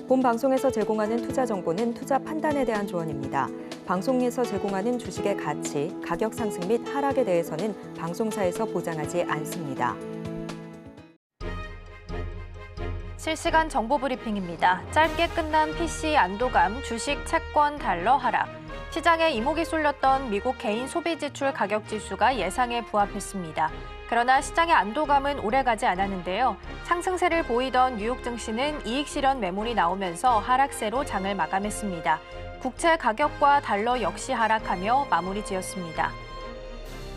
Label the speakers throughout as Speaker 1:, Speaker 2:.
Speaker 1: 본 방송에서 제공하는 투자 정보는 투자 판단에 대한 조언입니다. 방송에서 제공하는 주식의 가치, 가격 상승 및 하락에 대해서는 방송사에서 보장하지 않습니다.
Speaker 2: 실시간 정보 브리핑입니다. 짧게 끝난 PC 안도감, 주식 채권 달러 하락. 시장에 이목이 쏠렸던 미국 개인 소비 지출 가격 지수가 예상에 부합했습니다. 그러나 시장의 안도감은 오래가지 않았는데요. 상승세를 보이던 뉴욕 증시는 이익 실현 매물이 나오면서 하락세로 장을 마감했습니다. 국채 가격과 달러 역시 하락하며 마무리 지었습니다.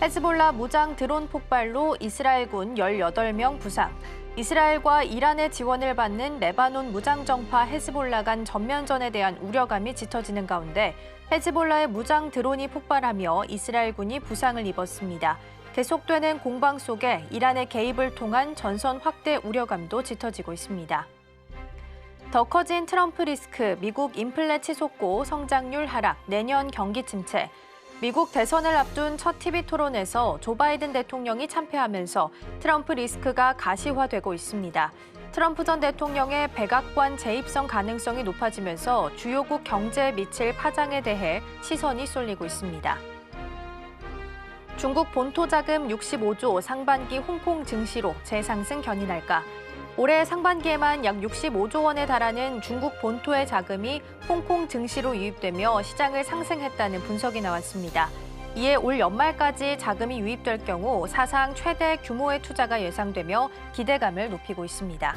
Speaker 2: 헤즈볼라 무장 드론 폭발로 이스라엘군 18명 부상. 이스라엘과 이란의 지원을 받는 레바논 무장정파 헤즈볼라 간 전면전에 대한 우려감이 짙어지는 가운데 헤즈볼라의 무장 드론이 폭발하며 이스라엘군이 부상을 입었습니다. 계속되는 공방 속에 이란의 개입을 통한 전선 확대 우려감도 짙어지고 있습니다. 더 커진 트럼프 리스크, 미국 인플레 치솟고 성장률 하락, 내년 경기 침체. 미국 대선을 앞둔 첫 TV 토론에서 조 바이든 대통령이 참패하면서 트럼프 리스크가 가시화되고 있습니다. 트럼프 전 대통령의 백악관 재입성 가능성이 높아지면서 주요국 경제에 미칠 파장에 대해 시선이 쏠리고 있습니다. 중국 본토 자금 65조 상반기 홍콩 증시로 재상승 견인할까? 올해 상반기에만 약 65조 원에 달하는 중국 본토의 자금이 홍콩 증시로 유입되며 시장을 상승했다는 분석이 나왔습니다. 이에 올 연말까지 자금이 유입될 경우 사상 최대 규모의 투자가 예상되며 기대감을 높이고 있습니다.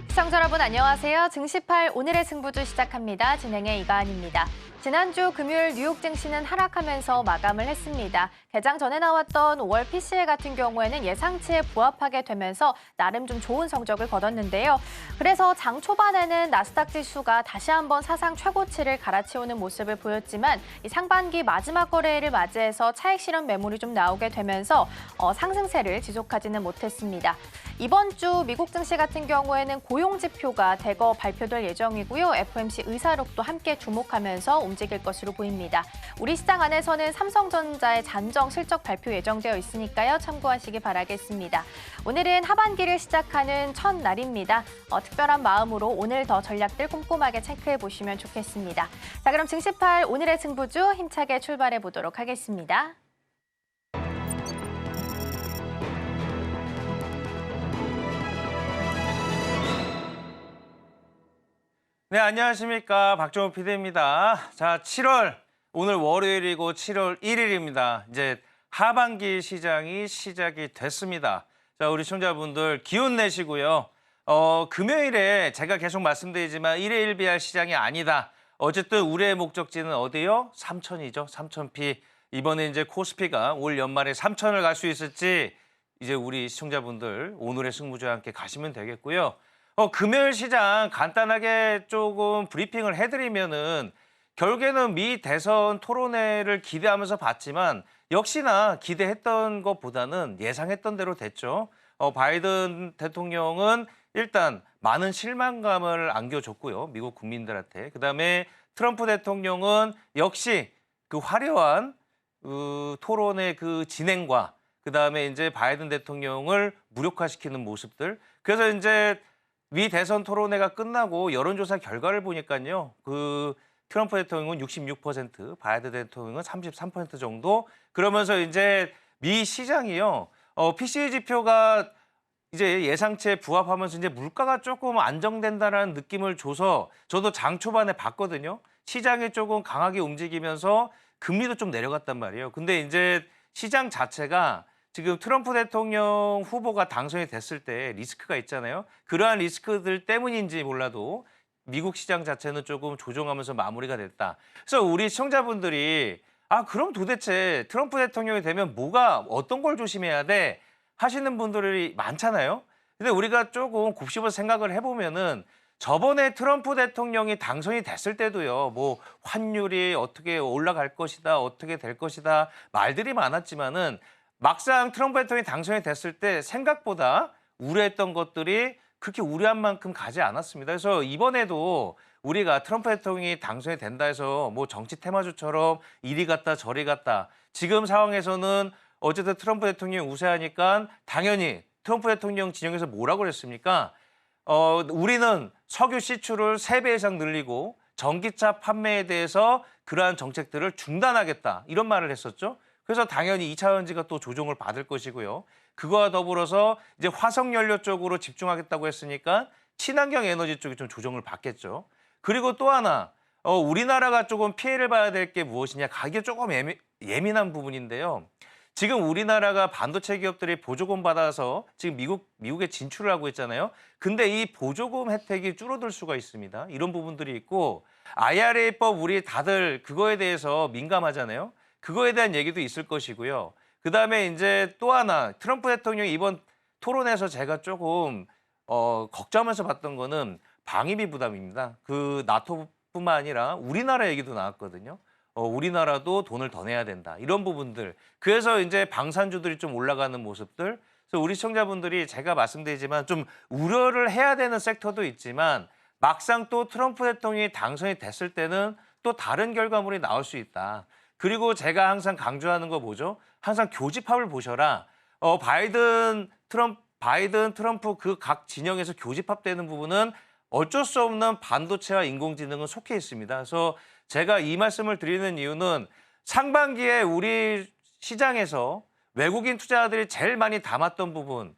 Speaker 2: 시청자 여러분 안녕하세요. 증시8 오늘의 승부주 시작합니다. 진행의 이가은입니다. 지난주 금요일 뉴욕 증시는 하락하면서 마감을 했습니다. 개장 전에 나왔던 5월 PCE 같은 경우에는 예상치에 부합하게 되면서 나름 좀 좋은 성적을 거뒀는데요. 그래서 장 초반에는 나스닥 지수가 다시 한번 사상 최고치를 갈아치우는 모습을 보였지만 이 상반기 마지막 거래일을 맞이해서 차익 실현 매물이 좀 나오게 되면서 상승세를 지속하지는 못했습니다. 이번 주 미국 증시 같은 경우에는 고용 지표가 대거 발표될 예정이고요. FOMC 의사록도 함께 주목하면서 움직일 것으로 보입니다. 우리 시장 안에서는 삼성전자의 잔정 실적 발표 예정되어 있으니까요. 참고하시기 바라겠습니다. 오늘은 하반기를 시작하는 첫날입니다. 특별한 마음으로 오늘 더 전략들 꼼꼼하게 체크해 보시면 좋겠습니다. 자, 그럼 증시8 오늘의 승부주 힘차게 출발해 보도록 하겠습니다.
Speaker 3: 네, 안녕하십니까. 박종호 PD입니다. 자, 7월, 오늘 월요일이고 7월 1일입니다. 이제 하반기 시장이 시작이 됐습니다. 자, 우리 시청자분들 기운 내시고요. 금요일에 제가 계속 말씀드리지만 1회 1비할 시장이 아니다. 어쨌든 우리의 목적지는 어디요? 3천이죠. 3,000피. 이번에 이제 코스피가 올 연말에 3천을 갈 수 있을지 이제 우리 시청자분들 오늘의 승부주와 함께 가시면 되겠고요. 금요일 시장 간단하게 조금 브리핑을 해드리면은 결국에는 미 대선 토론회를 기대하면서 봤지만 역시나 기대했던 것보다는 예상했던 대로 됐죠. 바이든 대통령은 일단 많은 실망감을 안겨줬고요. 미국 국민들한테. 그다음에 트럼프 대통령은 역시 그 화려한 토론의 그 진행과 그다음에 이제 바이든 대통령을 무력화시키는 모습들. 그래서 이제 미 대선 토론회가 끝나고 여론조사 결과를 보니까요. 그 트럼프 대통령은 66%, 바이든 대통령은 33% 정도. 그러면서 이제 미 시장이요. PCE 지표가 이제 예상치에 부합하면서 이제 물가가 조금 안정된다는 느낌을 줘서 저도 장 초반에 봤거든요. 시장이 조금 강하게 움직이면서 금리도 좀 내려갔단 말이에요. 근데 이제 시장 자체가 지금 트럼프 대통령 후보가 당선이 됐을 때 리스크가 있잖아요. 그러한 리스크들 때문인지 몰라도 미국 시장 자체는 조금 조정하면서 마무리가 됐다. 그래서 우리 시청자분들이 그럼 도대체 트럼프 대통령이 되면 어떤 걸 조심해야 돼? 하시는 분들이 많잖아요. 근데 우리가 조금 곱씹어서 생각을 해보면은 저번에 트럼프 대통령이 당선이 됐을 때도요. 뭐 환율이 어떻게 올라갈 것이다, 어떻게 될 것이다 말들이 많았지만은 막상 트럼프 대통령이 당선이 됐을 때 생각보다 우려했던 것들이 그렇게 우려한 만큼 가지 않았습니다. 그래서 이번에도 우리가 트럼프 대통령이 당선이 된다 해서 뭐 정치 테마주처럼 이리 갔다 저리 갔다. 지금 상황에서는 어쨌든 트럼프 대통령이 우세하니까 당연히 트럼프 대통령 진영에서 뭐라고 그랬습니까? 우리는 석유 시출을 3배 이상 늘리고 전기차 판매에 대해서 그러한 정책들을 중단하겠다. 이런 말을 했었죠. 그래서 당연히 2차 전지가 또 조정을 받을 것이고요. 그거와 더불어서 이제 화석연료 쪽으로 집중하겠다고 했으니까 친환경 에너지 쪽이 좀 조정을 받겠죠. 그리고 또 하나, 우리나라가 조금 피해를 봐야 될 게 무엇이냐. 가격이 조금 예민한 부분인데요. 지금 우리나라가 반도체 기업들이 보조금 받아서 지금 미국에 진출을 하고 있잖아요. 근데 이 보조금 혜택이 줄어들 수가 있습니다. 이런 부분들이 있고 IRA법 우리 다들 그거에 대해서 민감하잖아요. 그거에 대한 얘기도 있을 것이고요. 그다음에 이제 또 하나 트럼프 대통령이 이번 토론에서 제가 조금 걱정하면서 봤던 거는 방위비 부담입니다. 그 나토뿐만 아니라 우리나라 얘기도 나왔거든요. 우리나라도 돈을 더 내야 된다. 이런 부분들. 그래서 이제 방산주들이 좀 올라가는 모습들. 그래서 우리 시청자분들이 제가 말씀드리지만 좀 우려를 해야 되는 섹터도 있지만 막상 또 트럼프 대통령이 당선이 됐을 때는 또 다른 결과물이 나올 수 있다. 그리고 제가 항상 강조하는 거 뭐죠? 항상 교집합을 보셔라. 바이든, 트럼프 그 각 진영에서 교집합되는 부분은 어쩔 수 없는 반도체와 인공지능은 속해 있습니다. 그래서 제가 이 말씀을 드리는 이유는 상반기에 우리 시장에서 외국인 투자자들이 제일 많이 담았던 부분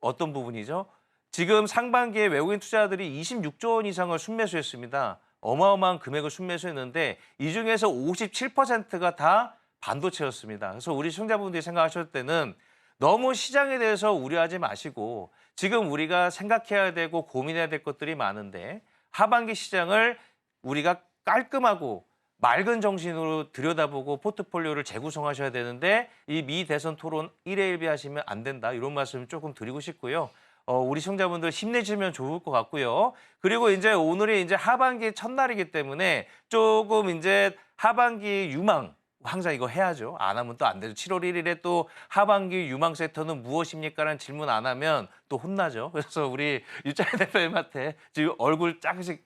Speaker 3: 어떤 부분이죠? 지금 상반기에 외국인 투자자들이 26조 원 이상을 순매수했습니다. 어마어마한 금액을 순매수했는데 이 중에서 57%가 다 반도체였습니다. 그래서 우리 시청자분들이 생각하실 때는 너무 시장에 대해서 우려하지 마시고 지금 우리가 생각해야 되고 고민해야 될 것들이 많은데 하반기 시장을 우리가 깔끔하고 맑은 정신으로 들여다보고 포트폴리오를 재구성하셔야 되는데 이 미 대선 토론 1회 1비 하시면 안 된다. 이런 말씀 조금 드리고 싶고요. 우리 시청자분들 힘내시면 좋을 것 같고요. 그리고 이제 오늘이 이제 하반기 첫날이기 때문에 조금 이제 하반기 유망 항상 이거 해야죠. 안 하면 또 안 되죠. 7월 1일에 또 하반기 유망 섹터는 무엇입니까라는 질문 안 하면 또 혼나죠. 그래서 우리 유찬희 대표님한테 지금 얼굴 짝씩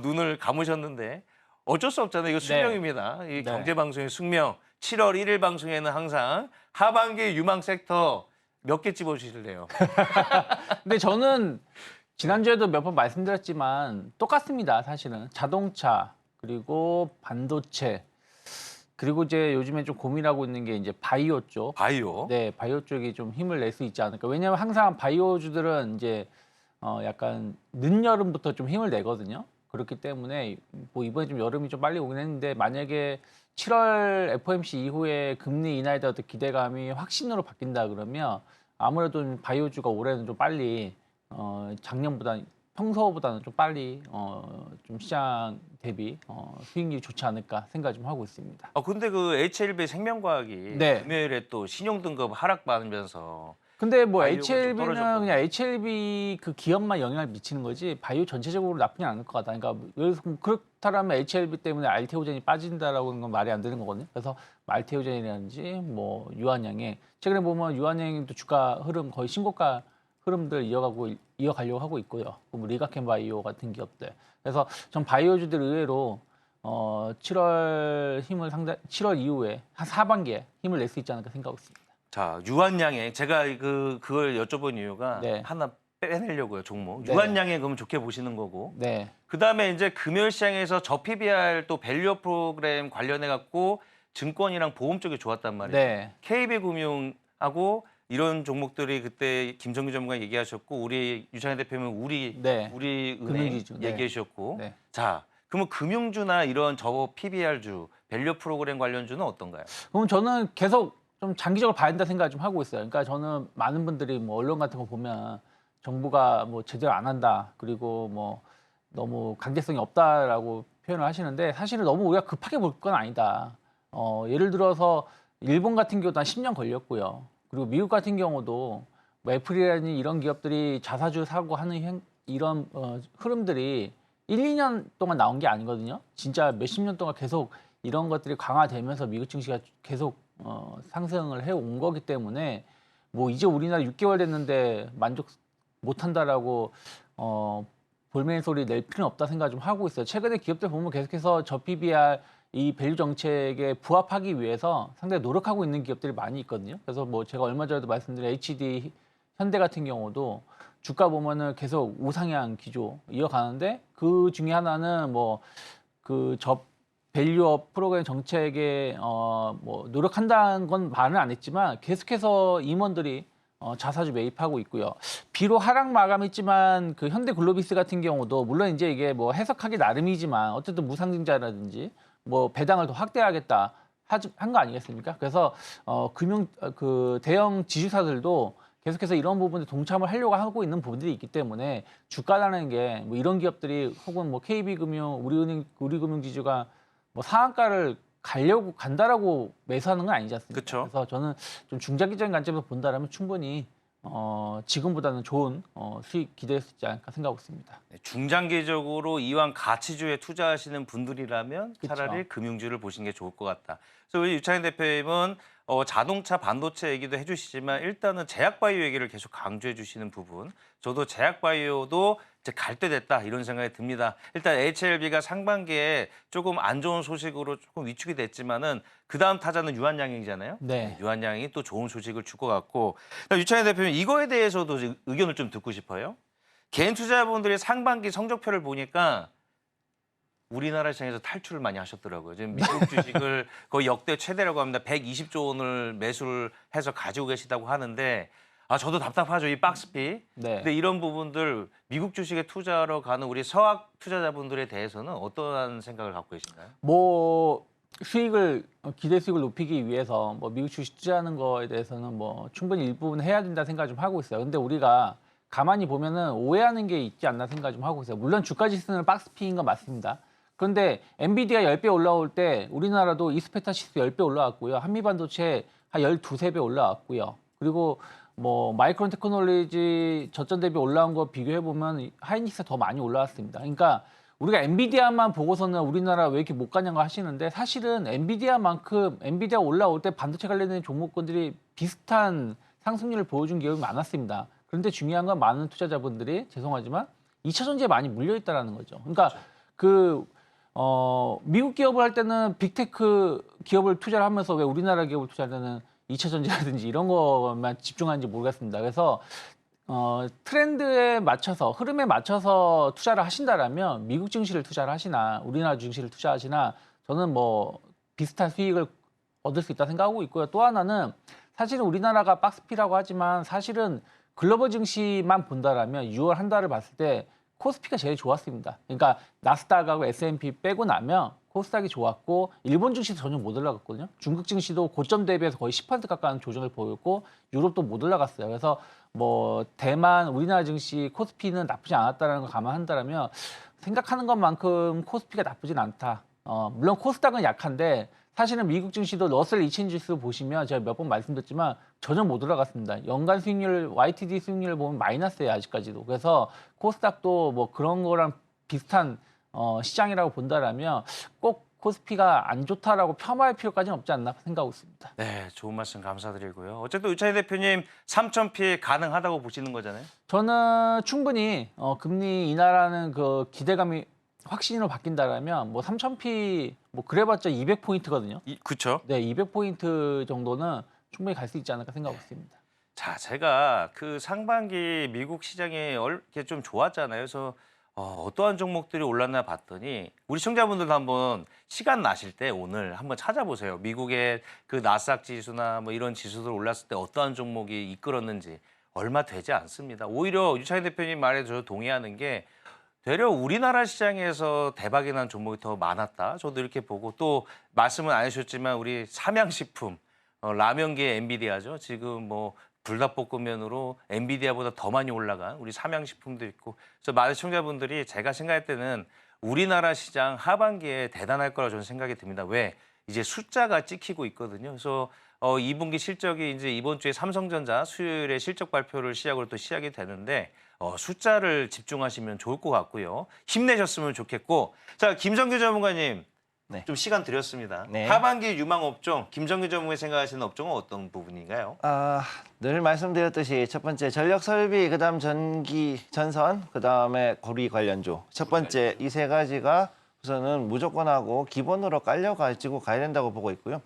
Speaker 3: 눈을 감으셨는데 어쩔 수 없잖아요. 이거 숙명입니다. 이
Speaker 4: 네.
Speaker 3: 경제방송의 숙명. 7월 1일 방송에는 항상 하반기 유망 섹터 몇 개 집어주실래요?
Speaker 4: 근데 저는 지난주에도 몇 번 말씀드렸지만 똑같습니다. 사실은 자동차 그리고 반도체 그리고 이제 요즘에 좀 고민하고 있는 게 이제 바이오 쪽.
Speaker 3: 바이오.
Speaker 4: 네, 바이오 쪽이 좀 힘을 낼 수 있지 않을까. 왜냐하면 항상 바이오주들은 이제 약간 늦여름부터 좀 힘을 내거든요. 그렇기 때문에 뭐 이번에 좀 여름이 좀 빨리 오긴 했는데 만약에 7월 FOMC 이후에 금리 인하에 대한 기대감이 확신으로 바뀐다 그러면 아무래도 좀 바이오주가 올해는 좀 빨리 작년보다 평소보다는 좀 빨리 좀 시장 대비 수익률이 좋지 않을까 생각 좀 하고 있습니다.
Speaker 3: 근데 그 HLB 생명과학이
Speaker 4: 네.
Speaker 3: 금요일에 또 신용등급 하락받으면서
Speaker 4: 근데 뭐
Speaker 3: 바이오가 좀
Speaker 4: HLB는
Speaker 3: 떨어졌거든요.
Speaker 4: 그냥 HLB 그 기업만 영향을 미치는 거지 바이오 전체적으로 나쁘진 않을 것 같다. 그러니까 예를 들어서 그렇다면 HLB 때문에 알테오젠이 빠진다라고 하는 건 말이 안 되는 거거든요. 그래서 알테오젠이라든지 뭐 유한양행 최근에 보면 유한양행도 주가 흐름 거의 신고가 흐름들 이어가려고 하고 있고요. 뭐 리가켄 바이오 같은 기업들. 그래서 전 바이오주들 의외로 7월 이후에 한 하반기에 힘을 낼 수 있지 않을까 생각하고 있습니다.
Speaker 3: 자, 유한양행 제가 그걸 여쭤본 이유가
Speaker 4: 네.
Speaker 3: 하나 빼내려고요, 종목.
Speaker 4: 네.
Speaker 3: 유한양행 그럼 좋게 보시는 거고.
Speaker 4: 네.
Speaker 3: 그다음에 이제 금요일 시장에서 저 PBR 또 밸류 프로그램 관련해 갖고 증권이랑 보험 쪽이 좋았단 말이에요.
Speaker 4: 네.
Speaker 3: KB금융하고 이런 종목들이 그때 김정규 전문가 얘기하셨고 우리 유찬희 대표는
Speaker 4: 네.
Speaker 3: 우리 은행
Speaker 4: 금융지주, 네.
Speaker 3: 얘기해 주셨고.
Speaker 4: 네.
Speaker 3: 자, 그러면 금융주나 이런 저 PBR주, 밸류 프로그램 관련주는 어떤가요?
Speaker 4: 그럼 저는 계속 좀 장기적으로 봐야 된다 생각을 좀 하고 있어요. 그러니까 저는 많은 분들이 뭐 언론 같은 거 보면 정부가 뭐 제대로 안 한다. 그리고 뭐 너무 강제성이 없다라고 표현을 하시는데 사실은 너무 우리가 급하게 볼 건 아니다. 예를 들어서 일본 같은 경우도 한 10년 걸렸고요. 그리고 미국 같은 경우도 뭐 애플이라든지 이런 기업들이 자사주 사고 하는 이런 흐름들이 1, 2년 동안 나온 게 아니거든요. 진짜 몇십 년 동안 계속 이런 것들이 강화되면서 미국 증시가 계속 상승을 해온 거기 때문에 뭐 이제 우리나라 6개월 됐는데 못한다라고 볼멘 소리 낼 필요는 없다 생각 좀 하고 있어요. 최근에 기업들 보면 계속해서 저 PBR 이 밸류 정책에 부합하기 위해서 상당히 노력하고 있는 기업들이 많이 있거든요. 그래서 뭐 제가 얼마 전에도 말씀드린 HD 현대 같은 경우도 주가 보면은 계속 우상향 기조 이어가는데 그 중에 하나는 뭐 그 밸류업 프로그램 정책에 뭐 노력한다는 건 말은 안 했지만 계속해서 임원들이 자사주 매입하고 있고요. 비록 하락 마감했지만 그 현대글로비스 같은 경우도 물론 이제 이게 뭐 해석하기 나름이지만 어쨌든 무상증자라든지 뭐 배당을 더 확대하겠다 한 거 아니겠습니까? 그래서 그 대형 지주사들도 계속해서 이런 부분에 동참을 하려고 하고 있는 부분들이 있기 때문에 주가라는 게 뭐 이런 기업들이 혹은 뭐 KB금융, 우리금융지주가 뭐 상한가를 간다라고 매수하는 건 아니지 않습니까?
Speaker 3: 그쵸.
Speaker 4: 그래서 저는 좀 중장기적인 관점에서 본다라면 충분히 지금보다는 좋은 수익 기대할 수 있지 않을까 생각하고 있습니다.
Speaker 3: 중장기적으로 이왕 가치주에 투자하시는 분들이라면
Speaker 4: 그쵸.
Speaker 3: 차라리 금융주를 보시는 게 좋을 것 같다. 그래서 우리 유창인 대표님은 자동차 반도체 얘기도 해주시지만 일단은 제약바이오 얘기를 계속 강조해 주시는 부분. 저도 제약바이오도 이제 갈 때 됐다 이런 생각이 듭니다. 일단 HLB가 상반기에 조금 안 좋은 소식으로 조금 위축이 됐지만은 그 다음 타자는 유한양행이잖아요.
Speaker 4: 네.
Speaker 3: 유한양행이 또 좋은 소식을 줄 것 같고 유창인 대표님 이거에 대해서도 의견을 좀 듣고 싶어요. 개인 투자자분들이 상반기 성적표를 보니까 우리나라 시장에서 탈출을 많이 하셨더라고요. 지금 미국 주식을 거의 역대 최대라고 합니다. 120조 원을 매수를 해서 가지고 계시다고 하는데 저도 답답하죠. 이 박스피.
Speaker 4: 네.
Speaker 3: 근데 이런 부분들 미국 주식에 투자하러 가는 우리 서학 투자자분들에 대해서는 어떠한 생각을 갖고 계신가요?
Speaker 4: 뭐 기대 수익을 높이기 위해서 뭐 미국 주식 투자하는 거에 대해서는 뭐 충분히 일부분 해야 된다 생각 좀 하고 있어요. 근데 우리가 가만히 보면은 오해하는 게 있지 않나 생각 좀 하고 있어요. 물론 주가 지수는 박스피인 건 맞습니다. 그런데 엔비디아 10배 올라올 때 우리나라도 이스페타시스 10배 올라왔고요. 한미반도체 한 12, 3배 올라왔고요. 그리고 뭐 마이크론 테크놀로지 저점 대비 올라온 거 비교해 보면 하이닉스가 더 많이 올라왔습니다. 그러니까 우리가 엔비디아만 보고서는 우리나라 왜 이렇게 못 가냐고 하시는데 사실은 엔비디아 올라올 때 반도체 관련된 종목군들이 비슷한 상승률을 보여준 기업이 많았습니다. 그런데 중요한 건 많은 투자자분들이 죄송하지만 2차 전지에 많이 물려 있다라는 거죠. 그러니까 미국 기업을 할 때는 빅테크 기업을 투자를 하면서 왜 우리나라 기업을 투자할 때는 2차 전지라든지 이런 것만 집중하는지 모르겠습니다. 그래서 트렌드에 맞춰서 흐름에 맞춰서 투자를 하신다라면 미국 증시를 투자를 하시나 우리나라 증시를 투자하시나 저는 뭐 비슷한 수익을 얻을 수 있다 생각하고 있고요. 또 하나는 사실은 우리나라가 박스피라고 하지만 사실은 글로벌 증시만 본다라면 6월 한 달을 봤을 때 코스피가 제일 좋았습니다. 그러니까 나스닥하고 S&P 빼고 나면 코스닥이 좋았고 일본 증시도 전혀 못 올라갔거든요. 중국 증시도 고점 대비해서 거의 10% 가까운 조정을 보였고 유럽도 못 올라갔어요. 그래서 뭐 대만, 우리나라 증시 코스피는 나쁘지 않았다는 걸 감안한다면 생각하는 것만큼 코스피가 나쁘진 않다. 물론 코스닥은 약한데 사실은 미국 증시도 러셀 2000 지수 보시면 제가 몇 번 말씀드렸지만 전혀 못 올라갔습니다. 연간 수익률, YTD 수익률을 보면 마이너스예요, 아직까지도. 그래서 코스닥도 뭐 그런 거랑 비슷한 시장이라고 본다라면 꼭 코스피가 안 좋다라고 폄하할 필요까지는 없지 않나 생각하고 있습니다.
Speaker 3: 네, 좋은 말씀 감사드리고요. 어쨌든 유창희 대표님 3,000피 가능하다고 보시는 거잖아요.
Speaker 4: 저는 충분히 금리 인하라는 그 기대감이 확신으로 바뀐다라면 뭐 3,000피 뭐 그래봤자 200포인트거든요.
Speaker 3: 그렇죠.
Speaker 4: 네, 200포인트 정도는 충분히 갈 수 있지 않을까 생각하고 있습니다.
Speaker 3: 자, 제가 그 상반기 미국 시장이 이렇게 좀 좋았잖아요. 그래서 어떠한 종목들이 올랐나 봤더니 우리 시청자분들도 한번 시간 나실 때 오늘 한번 찾아보세요. 미국의 그 나스닥 지수나 뭐 이런 지수들 올랐을 때 어떠한 종목이 이끌었는지 얼마 되지 않습니다. 오히려 유창희 대표님 말에 저 동의하는 게 되려 우리나라 시장에서 대박이 난 종목이 더 많았다. 저도 이렇게 보고 또 말씀은 안 해주셨지만 우리 삼양식품, 라면계 엔비디아죠. 지금 뭐 불닭볶음면으로 엔비디아보다 더 많이 올라간 우리 삼양식품도 있고. 그래서 많은 시청자분들이 제가 생각할 때는 우리나라 시장 하반기에 대단할 거라고 저는 생각이 듭니다. 왜? 이제 숫자가 찍히고 있거든요. 그래서 2분기 실적이 이제 이번 주에 삼성전자 수요일에 실적 발표를 시작으로 또 시작이 되는데 숫자를 집중하시면 좋을 것 같고요. 힘내셨으면 좋겠고. 자, 김성규 전문가님.
Speaker 5: 네.
Speaker 3: 좀 시간 드렸습니다.
Speaker 5: 네.
Speaker 3: 하반기 유망 업종, 김정규 전문가 생각하시는 업종은 어떤 부분인가요?
Speaker 5: 늘 말씀드렸듯이 첫 번째 전력 설비, 그다음 전기, 전선, 그다음에 고리 관련주. 첫 번째 이 세 가지가 우선은 무조건 하고 기본으로 깔려가지고 가야 된다고 보고 있고요.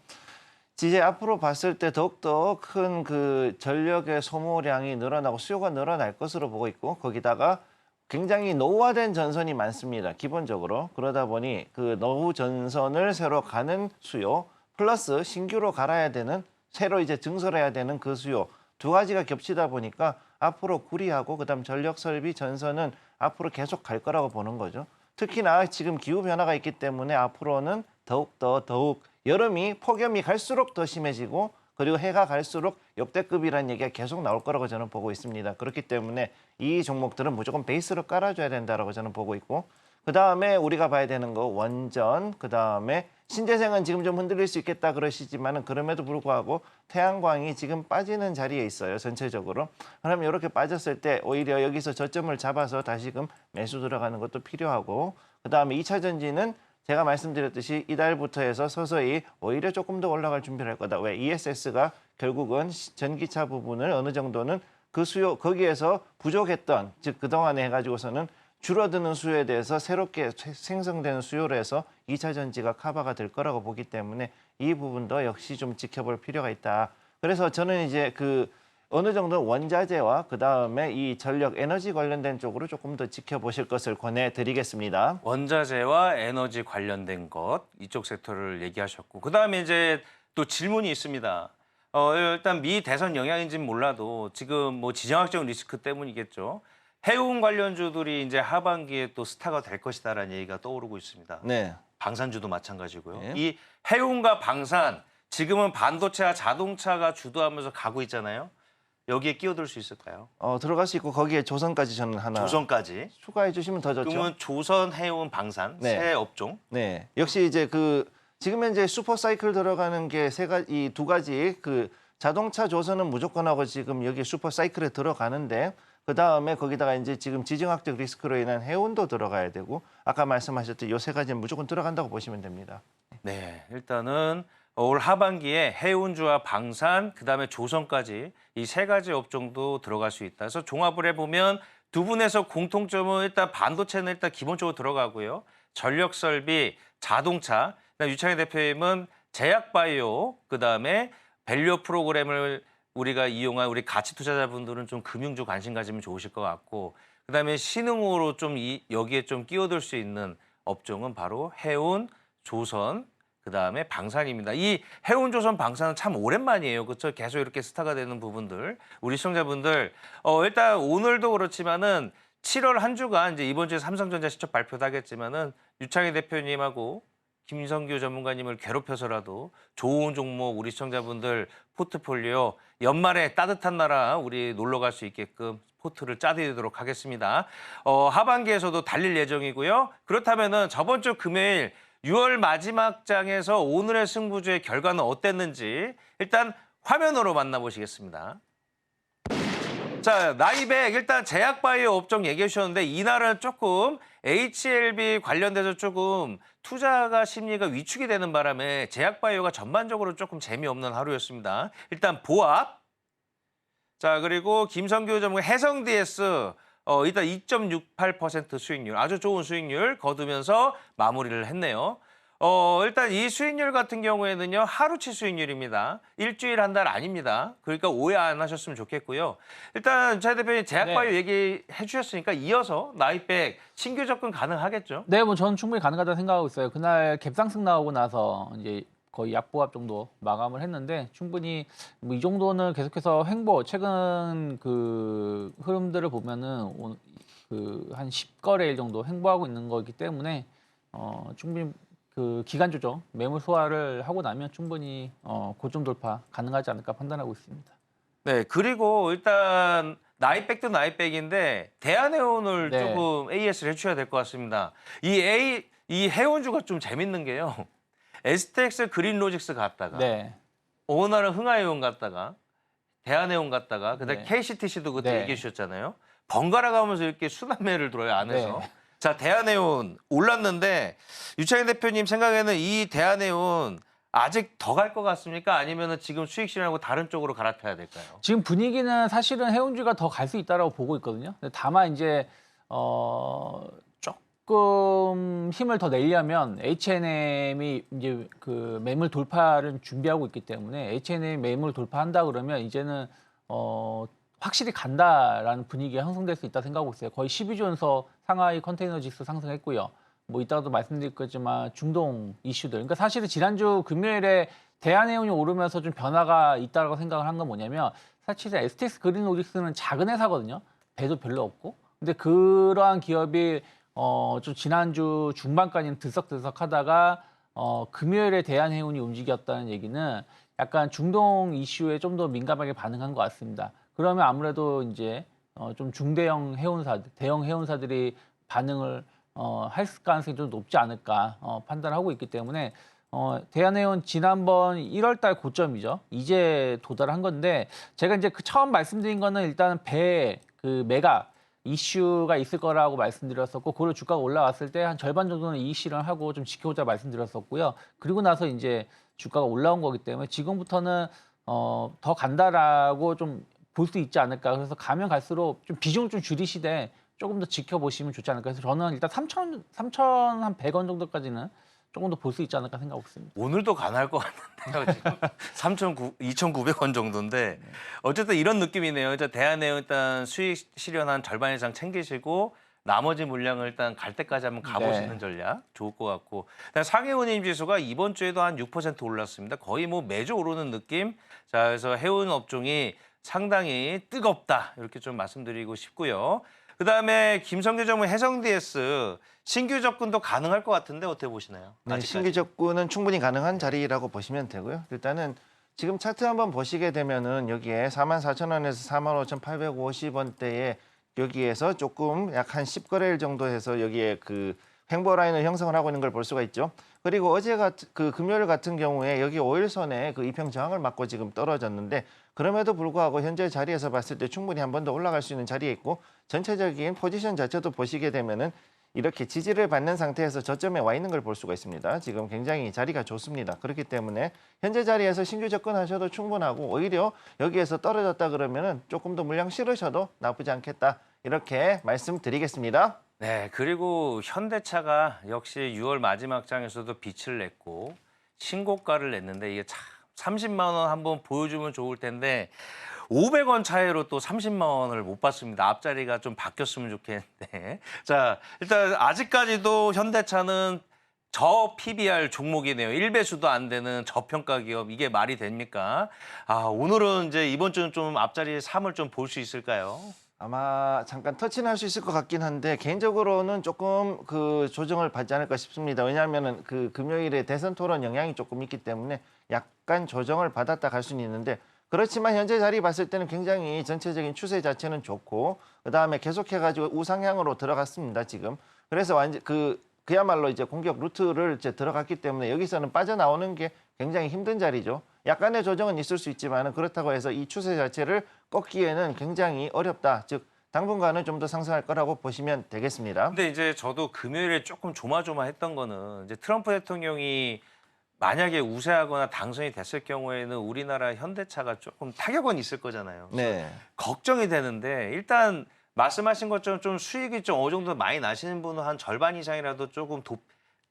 Speaker 5: 이제 앞으로 봤을 때 더욱더 큰 그 전력의 소모량이 늘어나고 수요가 늘어날 것으로 보고 있고 거기다가 굉장히 노후화된 전선이 많습니다. 기본적으로. 그러다 보니 그 노후 전선을 새로 가는 수요 플러스 신규로 갈아야 되는 새로 이제 증설해야 되는 그 수요 두 가지가 겹치다 보니까 앞으로 구리하고 그다음 전력 설비 전선은 앞으로 계속 갈 거라고 보는 거죠. 특히나 지금 기후 변화가 있기 때문에 앞으로는 더욱 여름이 폭염이 갈수록 더 심해지고 그리고 해가 갈수록 역대급이라는 얘기가 계속 나올 거라고 저는 보고 있습니다. 그렇기 때문에 이 종목들은 무조건 베이스로 깔아줘야 된다라고 저는 보고 있고 그다음에 우리가 봐야 되는 거 원전, 그다음에 신재생은 지금 좀 흔들릴 수 있겠다 그러시지만은 그럼에도 불구하고 태양광이 지금 빠지는 자리에 있어요. 전체적으로. 그러면 이렇게 빠졌을 때 오히려 여기서 저점을 잡아서 다시금 매수 들어가는 것도 필요하고 그다음에 2차 전지는 제가 말씀드렸듯이 이달부터 해서 서서히 오히려 조금 더 올라갈 준비를 할 거다. 왜? ESS가 결국은 전기차 부분을 어느 정도는 그 수요 거기에서 부족했던 즉 그동안에 해가지고서는 줄어드는 수요에 대해서 새롭게 생성되는 수요로 해서 2차 전지가 커버가 될 거라고 보기 때문에 이 부분도 역시 좀 지켜볼 필요가 있다. 그래서 저는 이제 그 어느 정도 원자재와 그다음에 이 전력 에너지 관련된 쪽으로 조금 더 지켜보실 것을 권해드리겠습니다.
Speaker 3: 원자재와 에너지 관련된 것 이쪽 섹터를 얘기하셨고 그다음에 이제 또 질문이 있습니다. 일단 미 대선 영향인지는 몰라도 지금 뭐 지정학적 리스크 때문이겠죠. 해운 관련주들이 이제 하반기에 또 스타가 될 것이다라는 얘기가 떠오르고 있습니다.
Speaker 5: 네.
Speaker 3: 방산주도 마찬가지고요.
Speaker 5: 네.
Speaker 3: 이 해운과 방산 지금은 반도체와 자동차가 주도하면서 가고 있잖아요. 여기에 끼어들 수 있을까요?
Speaker 5: 들어갈 수 있고 거기에 조선까지 저는 하나
Speaker 3: 조선까지.
Speaker 5: 추가해 주시면 더 좋죠.
Speaker 3: 그러면 조선, 해운, 방산
Speaker 5: 네.
Speaker 3: 세 업종.
Speaker 5: 네. 역시 이제 그 지금 현재 슈퍼 사이클 들어가는 게 이 두 가지 그 자동차 조선은 무조건 하고 지금 여기 슈퍼 사이클에 들어가는데 그다음에 거기다가 이제 지금 지정학적 리스크로 인한 해운도 들어가야 되고 아까 말씀하셨듯이 이 세 가지는 무조건 들어간다고 보시면 됩니다.
Speaker 3: 네, 일단은 올 하반기에 해운주와 방산, 그다음에 조선까지 이 세 가지 업종도 들어갈 수 있다. 그래서 종합을 해보면 두 분에서 공통점은 일단 반도체는 일단 기본적으로 들어가고요. 전력설비, 자동차, 그다음에 유창희 대표님은 제약바이오, 그다음에 밸류 프로그램을 우리가 이용한 우리 가치 투자자분들은 좀 금융주 관심 가지면 좋으실 것 같고 그다음에 신흥으로 좀 여기에 좀 끼어들 수 있는 업종은 바로 해운, 조선, 그다음에 방산입니다. 이 해운, 조선, 방산은 참 오랜만이에요. 그렇죠? 계속 이렇게 스타가 되는 부분들. 우리 시청자분들 일단 오늘도 그렇지만은 7월 한 주간 이제 이번 주에 삼성전자 실적 발표도 하겠지만은 유창희 대표님하고 김성규 전문가님을 괴롭혀서라도 좋은 종목 우리 시청자분들 포트폴리오 연말에 따뜻한 나라 우리 놀러 갈 수 있게끔 포트를 짜드리도록 하겠습니다. 하반기에서도 달릴 예정이고요. 그렇다면은 저번 주 금요일 6월 마지막 장에서 오늘의 승부주의 결과는 어땠는지 일단 화면으로 만나보시겠습니다. 자, 나이백 일단 제약바이오 업종 얘기해 주셨는데 이날은 조금 HLB 관련돼서 조금 투자가 심리가 위축이 되는 바람에 제약바이오가 전반적으로 조금 재미없는 하루였습니다. 일단 보합. 자, 그리고 김성규 전문가 해성DS 일단 2.68% 수익률, 아주 좋은 수익률 거두면서 마무리를 했네요. 일단 이 수익률 같은 경우에는요, 하루치 수익률입니다. 일주일 한 달 아닙니다. 그러니까 오해 안 하셨으면 좋겠고요. 일단 차 대표님 제약바이오 얘기해 주셨으니까 이어서 나이백 신규 접근 가능하겠죠?
Speaker 4: 네, 뭐 저는 충분히 가능하다고 생각하고 있어요. 그날 갭상승 나오고 나서 이제 거의 약보합 정도 마감을 했는데 충분히 뭐 이 정도는 계속해서 횡보 최근 그 흐름들을 보면은 그 한 10거래일 정도 횡보하고 있는 거기 때문에 충분히 그 기간 조정 매물 소화를 하고 나면 충분히 고점 돌파 가능하지 않을까 판단하고 있습니다.
Speaker 3: 네, 그리고 일단 나이백도 나이백인데 대한해운을
Speaker 4: 네.
Speaker 3: 조금 AS를 해주셔야 될 것 같습니다. 이 해운주가 좀 재밌는 게요. STX 그린로직스 갔다가
Speaker 4: 네.
Speaker 3: 어느 날은 흥하해운 갔다가 대한해운 갔다가 그다음에
Speaker 4: 네.
Speaker 3: KCTC도 그때
Speaker 4: 네.
Speaker 3: 얘기해 주셨잖아요. 번갈아 가면서 이렇게 순환매를 들어요 안에서.
Speaker 4: 네.
Speaker 3: 자, 대한해운 올랐는데 유창현 대표님 생각에는 이 대한해운 아직 더 갈 것 같습니까? 아니면은 지금 수익 실현하고 다른 쪽으로 갈아타야 될까요?
Speaker 4: 지금 분위기는 사실은 해운주가 더 갈 수 있다라고 보고 있거든요. 근데 다만 이제 조금 힘을 더 내려면 H&M이 이제 그 매물 돌파를 준비하고 있기 때문에 H&M 매물 돌파한다 그러면 이제는 확실히 간다라는 분위기가 형성될 수 있다 생각하고 있어요. 거의 12주 연속 상하이 컨테이너 지수 상승했고요. 뭐 이따가도 말씀드릴 거지만 중동 이슈들. 그러니까 사실은 지난주 금요일에 대한해운이 오르면서 좀 변화가 있다고 생각을 한 건 뭐냐면 사실은 STX 그린로직스는 작은 회사거든요. 배도 별로 없고. 근데 그러한 기업이 좀 지난주 중반까지는 들썩들썩하다가 금요일에 대한해운이 움직였다는 얘기는 약간 중동 이슈에 좀 더 민감하게 반응한 것 같습니다. 그러면 아무래도 이제 좀 중대형 해운사들, 대형 해운사들이 반응을 할 가능성이 좀 높지 않을까 판단하고 있기 때문에 대한해운 지난번 1월달 고점이죠. 이제 도달한 건데 제가 이제 그 처음 말씀드린 거는 일단 배 그 매각 이슈가 있을 거라고 말씀드렸었고 그걸 주가가 올라왔을 때 한 절반 정도는 이익 실현하고 좀 지켜보자 말씀드렸었고요. 그리고 나서 이제 주가가 올라온 거기 때문에 지금부터는 더 간다라고 좀 볼 수 있지 않을까. 그래서 가면 갈수록 좀 비중 좀 줄이시되 조금 더 지켜보시면 좋지 않을까. 그래서 저는 일단 3,100원 정도까지는 조금 더 볼 수 있지 않을까 생각하고 있습니다.
Speaker 3: 오늘도 가능할 것 같은데요. 지금 2,900원 정도인데 어쨌든 이런 느낌이네요. 일단 대한해운 일단 수익 실현한 절반 이상 챙기시고 나머지 물량을 일단 갈 때까지 한번 가보시는
Speaker 4: 네.
Speaker 3: 전략 좋을 것 같고 상해운임 지수가 이번 주에도 한 6% 올랐습니다. 거의 뭐 매주 오르는 느낌. 자, 그래서 해운 업종이 상당히 뜨겁다 이렇게 좀 말씀드리고 싶고요. 그다음에 김성규 전무 해성 DS 신규 접근도 가능할 것 같은데 어떻게 보시나요?
Speaker 5: 네,
Speaker 3: 아직까지?
Speaker 5: 신규 접근은 충분히 가능한 자리라고 보시면 되고요. 일단은 지금 차트 한번 보시게 되면은 여기에 44,000원에서 45,850원대에 여기에서 조금 약 한 10거래일 정도 해서 여기에 그 횡보 라인을 형성을 하고 있는 걸 볼 수가 있죠. 그리고 그 금요일 같은 경우에 여기 5일선에 그 이평 저항을 맞고 지금 떨어졌는데 그럼에도 불구하고 현재 자리에서 봤을 때 충분히 한 번 더 올라갈 수 있는 자리에 있고 전체적인 포지션 자체도 보시게 되면은 이렇게 지지를 받는 상태에서 저점에 와 있는 걸 볼 수가 있습니다. 지금 굉장히 자리가 좋습니다. 그렇기 때문에 현재 자리에서 신규 접근하셔도 충분하고 오히려 여기에서 떨어졌다 그러면은 조금 더 물량 실으셔도 나쁘지 않겠다. 이렇게 말씀드리겠습니다.
Speaker 3: 네, 그리고 현대차가 역시 6월 마지막 장에서도 빛을 냈고 신고가를 냈는데 이게 참 30만 원 한번 보여주면 좋을 텐데 500원 차이로 또 30만 원을 못 받습니다. 앞자리가 좀 바뀌었으면 좋겠는데. 자, 일단 아직까지도 현대차는 저 PBR 종목이네요. 1배수도 안 되는 저평가 기업. 이게 말이 됩니까? 아, 오늘은 이제 이번 주는 좀 앞자리 3을 좀 볼 수 있을까요?
Speaker 5: 아마 잠깐 터치는 할 수 있을 것 같긴 한데 개인적으로는 조금 그 조정을 받지 않을까 싶습니다. 왜냐하면은 그 금요일에 대선 토론 영향이 조금 있기 때문에 약간 조정을 받았다 갈 수는 있는데 그렇지만 현재 자리 봤을 때는 굉장히 전체적인 추세 자체는 좋고 그다음에 계속해가지고 우상향으로 들어갔습니다. 지금 그래서 완전 그야말로 이제 공격 루트를 이제 들어갔기 때문에 여기서는 빠져나오는 게 굉장히 힘든 자리죠. 약간의 조정은 있을 수 있지만 그렇다고 해서 이 추세 자체를 꺾기에는 굉장히 어렵다. 즉 당분간은 좀 더 상승할 거라고 보시면 되겠습니다.
Speaker 3: 근데 이제 저도 금요일에 조금 조마조마했던 거는 이제 트럼프 대통령이 만약에 우세하거나 당선이 됐을 경우에는 우리나라 현대차가 조금 타격은 있을 거잖아요.
Speaker 5: 네.
Speaker 3: 걱정이 되는데 일단 말씀하신 것처럼 좀 수익이 좀 어느 정도 많이 나시는 분은 한 절반 이상이라도 조금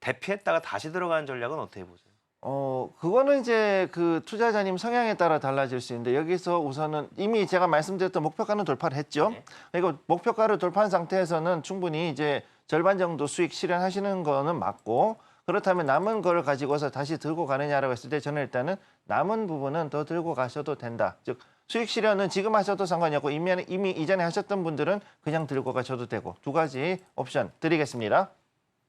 Speaker 3: 대피했다가 다시 들어가는 전략은 어떻게 보세요?
Speaker 5: 그거는 이제 그 투자자님 성향에 따라 달라질 수 있는데 여기서 우선은 이미 제가 말씀드렸던 목표가는 돌파를 했죠.
Speaker 3: 네.
Speaker 5: 그리고 목표가를 돌파한 상태에서는 충분히 이제 절반 정도 수익 실현하시는 거는 맞고 그렇다면 남은 걸 가지고서 다시 들고 가느냐라고 했을 때 저는 일단은 남은 부분은 더 들고 가셔도 된다. 즉 수익 실현은 지금 하셔도 상관이 없고 이미 이전에 하셨던 분들은 그냥 들고 가셔도 되고 두 가지 옵션 드리겠습니다.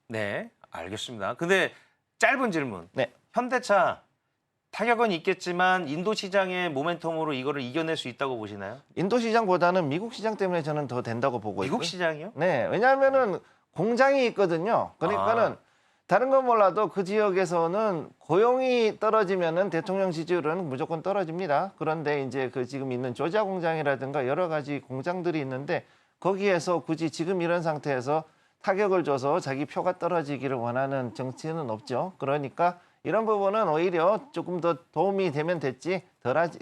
Speaker 3: 네, 알겠습니다. 근데 짧은 질문.
Speaker 5: 네.
Speaker 3: 현대차 타격은 있겠지만 인도 시장의 모멘텀으로 이거를 이겨낼 수 있다고 보시나요?
Speaker 5: 인도 시장보다는 미국 시장 때문에 저는 더 된다고 보고 있고요.
Speaker 3: 미국 시장이요?
Speaker 5: 네, 왜냐하면은 공장이 있거든요. 그러니까는 다른 건 몰라도 그 지역에서는 고용이 떨어지면은 대통령 지지율은 무조건 떨어집니다. 그런데 이제 그 지금 있는 조지아 공장이라든가 여러 가지 공장들이 있는데 거기에서 굳이 지금 이런 상태에서 타격을 줘서 자기 표가 떨어지기를 원하는 정치는 없죠. 그러니까 이런 부분은 오히려 조금 더 도움이 되면 됐지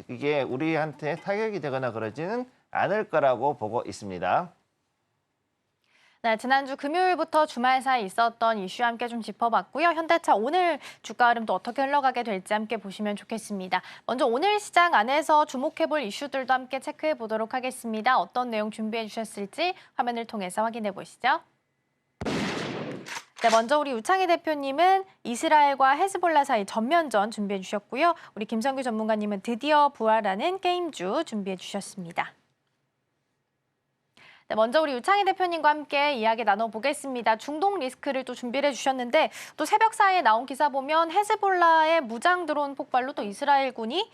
Speaker 5: 이게 우리한테 타격이 되거나 그러지는 않을 거라고 보고 있습니다.
Speaker 2: 네, 지난주 금요일부터 주말 사이 있었던 이슈 함께 좀 짚어봤고요. 현대차 오늘 주가 흐름 또 어떻게 흘러가게 될지 함께 보시면 좋겠습니다. 먼저 오늘 시장 안에서 주목해볼 이슈들도 함께 체크해 보도록 하겠습니다. 어떤 내용 준비해 주셨을지 화면을 통해서 확인해 보시죠. 네, 먼저 우리 우창희 대표님은 이스라엘과 헤즈볼라 사이 전면전 준비해 주셨고요. 우리 김성규 전문가님은 드디어 부활하는 게임주 준비해 주셨습니다. 네, 먼저 우리 우창희 대표님과 함께 이야기 나눠보겠습니다. 중동 리스크를 또 준비를 해주셨는데 또 새벽 사이에 나온 기사 보면 헤즈볼라의 무장 드론 폭발로 또 이스라엘군이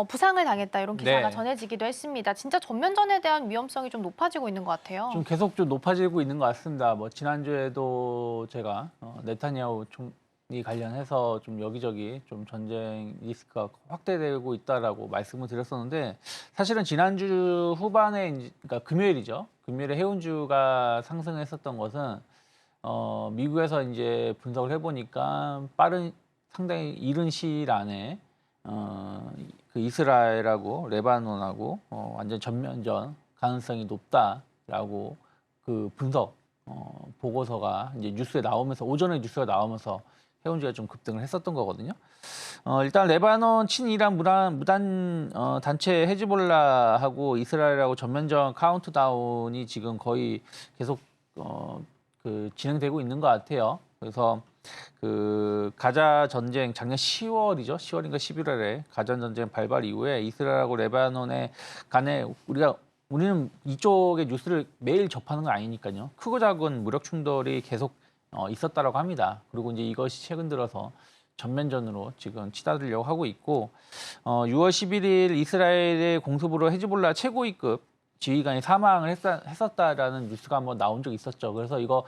Speaker 2: 부상을 당했다 이런 기사가
Speaker 4: 네.
Speaker 2: 전해지기도 했습니다. 진짜 전면전에 대한 위험성이 좀 높아지고 있는 것 같아요.
Speaker 4: 좀 계속 좀 높아지고 있는 것 같습니다. 뭐 지난주에도 제가 네타냐후 총리 관련해서 좀 여기저기 좀 전쟁 리스크가 확대되고 있다라고 말씀을 드렸었는데 사실은 지난주 후반에 그러니까 금요일이죠. 금요일에 해운주가 상승했었던 것은 미국에서 이제 분석을 해보니까 상당히 이른 시일 안에 그 이스라엘하고 레바논하고 완전 전면전 가능성이 높다라고 그 분석 보고서가 이제 뉴스에 나오면서 오전에 뉴스가 나오면서 해운주가 좀 급등을 했었던 거거든요. 일단 레바논 친이란 무단 단체 헤즈볼라하고 이스라엘하고 전면전 카운트다운이 지금 거의 계속 그 진행되고 있는 것 같아요. 그래서 그 가자 전쟁 작년 10월이죠. 10월인가 11월에 가자 전쟁 발발 이후에 이스라엘하고 레바논의 간에 우리는 이쪽의 뉴스를 매일 접하는 건 아니니까요. 크고 작은 무력 충돌이 계속 있었다라고 합니다. 그리고 이제 이것이 최근 들어서 전면전으로 지금 치닫으려고 하고 있고 6월 11일 이스라엘의 공습으로 헤즈볼라 최고위급 지휘관이 사망을 했었다라는 뉴스가 한번 나온 적이 있었죠. 그래서 이거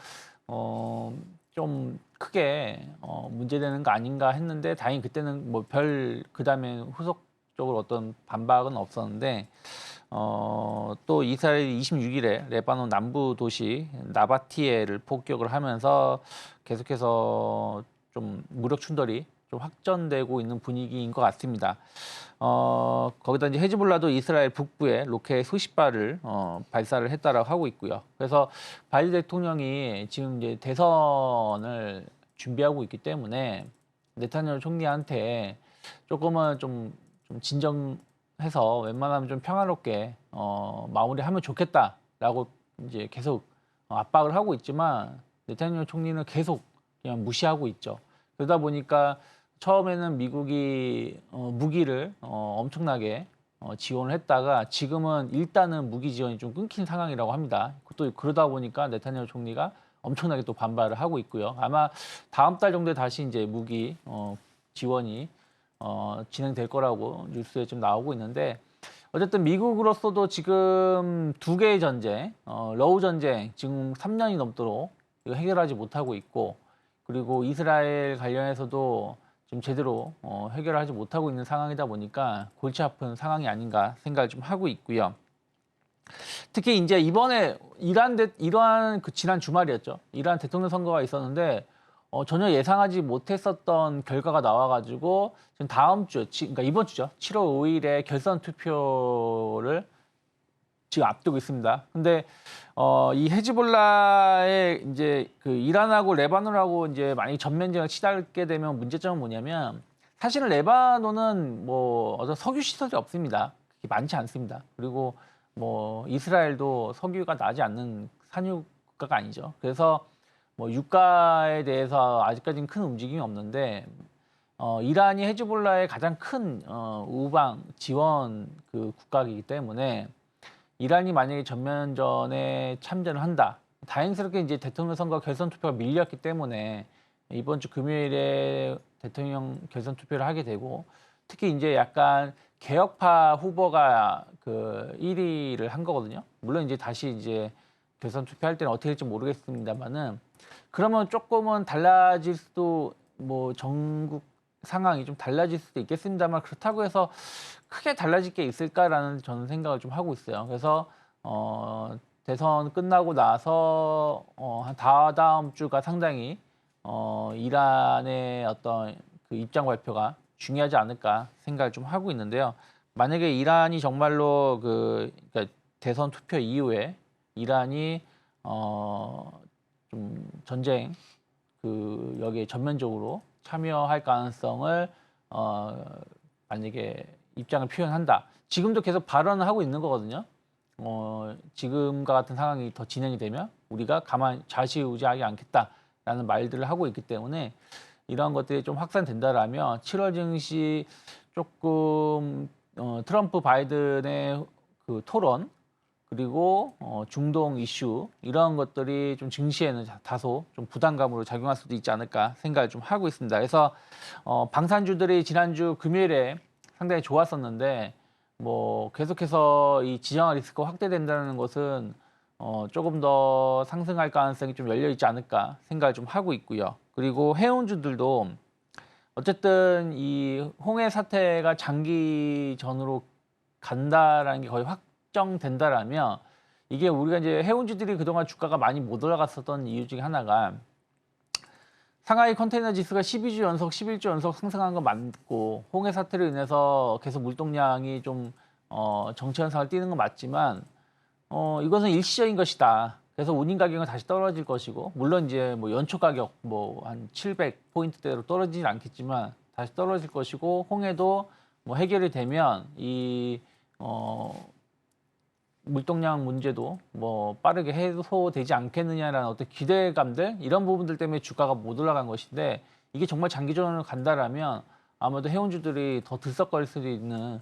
Speaker 4: 좀 크게 문제되는 거 아닌가 했는데 다행히 그때는 뭐 그다음에 후속적으로 어떤 반박은 없었는데 또 이스라엘이 26일에 레바논 남부 도시 나바티에를 폭격을 하면서 계속해서 좀 무력 충돌이 좀 확전되고 있는 분위기인 것 같습니다. 거기다 이제 헤즈볼라도 이스라엘 북부에 로켓 수십 발을 발사를 했다라고 하고 있고요. 그래서 바이든 대통령이 지금 이제 대선을 준비하고 있기 때문에 네타냐후 총리한테 조금은 좀 진정해서 웬만하면 좀 평화롭게 마무리하면 좋겠다라고 이제 계속 압박을 하고 있지만 네타냐후 총리는 계속 그냥 무시하고 있죠. 그러다 보니까 처음에는 미국이 무기를 엄청나게 지원을 했다가 지금은 일단은 무기 지원이 좀 끊긴 상황이라고 합니다. 또 그러다 보니까 네타냐후 총리가 엄청나게 또 반발을 하고 있고요. 아마 다음 달 정도에 다시 이제 무기 지원이 진행될 거라고 뉴스에 좀 나오고 있는데 어쨌든 미국으로서도 지금 두 개의 전쟁, 러우 전쟁 지금 3년이 넘도록 이거 해결하지 못하고 있고 그리고 이스라엘 관련해서도 지금 제대로 해결하지 못하고 있는 상황이다 보니까 골치 아픈 상황이 아닌가 생각을 좀 하고 있고요. 특히 이제 이번에 이러한 그 지난 주말이었죠. 이란 대통령 선거가 있었는데 전혀 예상하지 못했었던 결과가 나와가지고 지금 다음 주, 그러니까 이번 주죠. 7월 5일에 결선 투표를 지금 앞두고 있습니다. 근데 이 헤즈볼라의 이제 그 이란하고 레바논하고 이제 만약에 전면전을 치닫게 되면 문제점은 뭐냐면 사실은 레바논은 뭐 어떤 석유 시설이 없습니다. 그렇게 많지 않습니다. 그리고 뭐 이스라엘도 석유가 나지 않는 산유 국가가 아니죠. 그래서 뭐 유가에 대해서 아직까지는 큰 움직임이 없는데 이란이 헤즈볼라의 가장 큰 우방 지원 그 국가이기 때문에 이란이 만약에 전면전에 참전을 한다. 다행스럽게 이제 대통령 선거 결선 투표가 밀렸기 때문에 이번 주 금요일에 대통령 결선 투표를 하게 되고 특히 이제 약간 개혁파 후보가 그 1위를 한 거거든요. 물론 이제 다시 이제 결선 투표할 때는 어떻게 될지 모르겠습니다만은 그러면 조금은 달라질 수도 뭐 전국 상황이 좀 달라질 수도 있겠습니다만 그렇다고 해서 크게 달라질 게 있을까라는 저는 생각을 좀 하고 있어요. 그래서 대선 끝나고 나서 한 다다음 주가 상당히 이란의 어떤 그 입장 발표가 중요하지 않을까 생각을 좀 하고 있는데요. 만약에 이란이 정말로 그러니까 대선 투표 이후에 이란이 좀 전쟁 여기에 전면적으로 참여할 가능성을 만약에 입장을 표현한다. 지금도 계속 발언을 하고 있는 거거든요. 지금과 같은 상황이 더 진행이 되면 우리가 가만 좌지우지하지 않겠다라는 말들을 하고 있기 때문에 이러한 것들이 좀 확산된다라면 7월 증시 조금 트럼프 바이든의 그 토론 그리고 중동 이슈 이런 것들이 좀 증시에는 다소 좀 부담감으로 작용할 수도 있지 않을까 생각을 좀 하고 있습니다. 그래서 방산주들이 지난주 금요일에 상당히 좋았었는데 뭐 계속해서 이 지정화 리스크가 확대된다는 것은 조금 더 상승할 가능성이 좀 열려 있지 않을까 생각을 좀 하고 있고요. 그리고 해운주들도 어쨌든 이 홍해 사태가 장기전으로 간다라는 게 거의 확정된다라면 이게 우리가 이제 해운주들이 그동안 주가가 많이 못 올라갔었던 이유 중에 하나가 상하이 컨테이너 지수가 12주 연속, 11주 연속 상승한 건 맞고 홍해 사태로 인해서 계속 물동량이 좀 정체 현상을 띠는 건 맞지만 이것은 일시적인 것이다. 그래서 운임 가격은 다시 떨어질 것이고 물론 이제 뭐 연초 가격 뭐 한 700포인트대로 떨어지진 않겠지만 다시 떨어질 것이고 홍해도 뭐 해결이 되면 이 물동량 문제도 뭐 빠르게 해소되지 않겠느냐라는 어떤 기대감들 이런 부분들 때문에 주가가 못 올라간 것인데 이게 정말 장기전으로 간다라면 아무래도 해운주들이 더 들썩거릴 수도 있는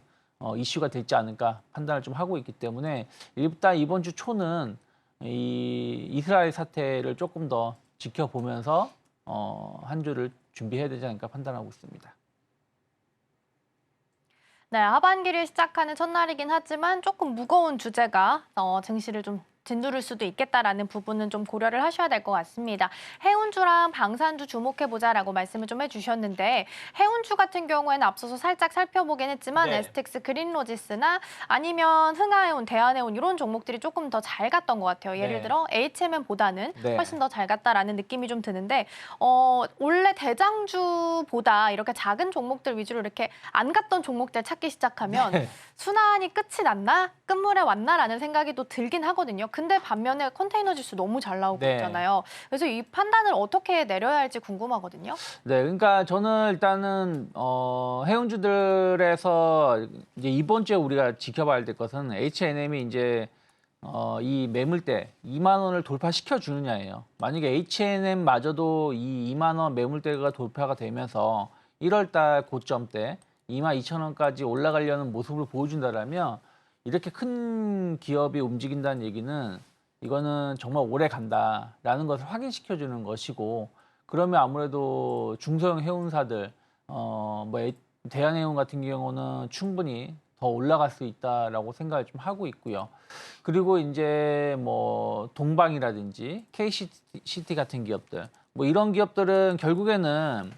Speaker 4: 이슈가 되지 않을까 판단을 좀 하고 있기 때문에 일단 이번 주 초는 이 이스라엘 사태를 조금 더 지켜보면서 한 주를 준비해야 되지 않을까 판단하고 있습니다.
Speaker 2: 네, 하반기를 시작하는 첫날이긴 하지만 조금 무거운 주제가 증시를 좀 짓누를 수도 있겠다라는 부분은 좀 고려를 하셔야 될 것 같습니다. 해운주랑 방산주 주목해보자라고 말씀을 좀 해주셨는데 해운주 같은 경우에는 앞서서 살짝 살펴보긴 했지만
Speaker 4: 네.
Speaker 2: STX 그린로지스나 아니면 흥하해운, 대한해운 이런 종목들이 조금 더 잘 갔던 것 같아요. 예를
Speaker 4: 네.
Speaker 2: 들어 HMM보다는
Speaker 4: 네.
Speaker 2: 훨씬 더 잘 갔다라는 느낌이 좀 드는데 원래 대장주보다 이렇게 작은 종목들 위주로 이렇게 안 갔던 종목들 찾기 시작하면
Speaker 4: 네.
Speaker 2: 순환이 끝이 났나? 끝물에 왔나라는 생각이 또 들긴 하거든요. 근데 반면에 컨테이너 지수 너무 잘 나오고
Speaker 4: 네.
Speaker 2: 있잖아요. 그래서 이 판단을 어떻게 내려야 할지 궁금하거든요.
Speaker 4: 네, 그러니까 저는 일단은 해운주들에서 이제 이번 주에 우리가 지켜봐야 될 것은 H&M이 이제 이 매물대 2만 원을 돌파시켜 주느냐예요. 만약에 H&M마저도 이 2만 원 매물대가 돌파가 되면서 1월 달 고점 때 2만 2천 원까지 올라가려는 모습을 보여준다라면 이렇게 큰 기업이 움직인다는 얘기는 이거는 정말 오래 간다라는 것을 확인시켜 주는 것이고 그러면 아무래도 중소형 해운사들 대한해운 같은 경우는 충분히 더 올라갈 수 있다라고 생각을 좀 하고 있고요. 그리고 이제 뭐 동방이라든지 KCT 같은 기업들 뭐 이런 기업들은 결국에는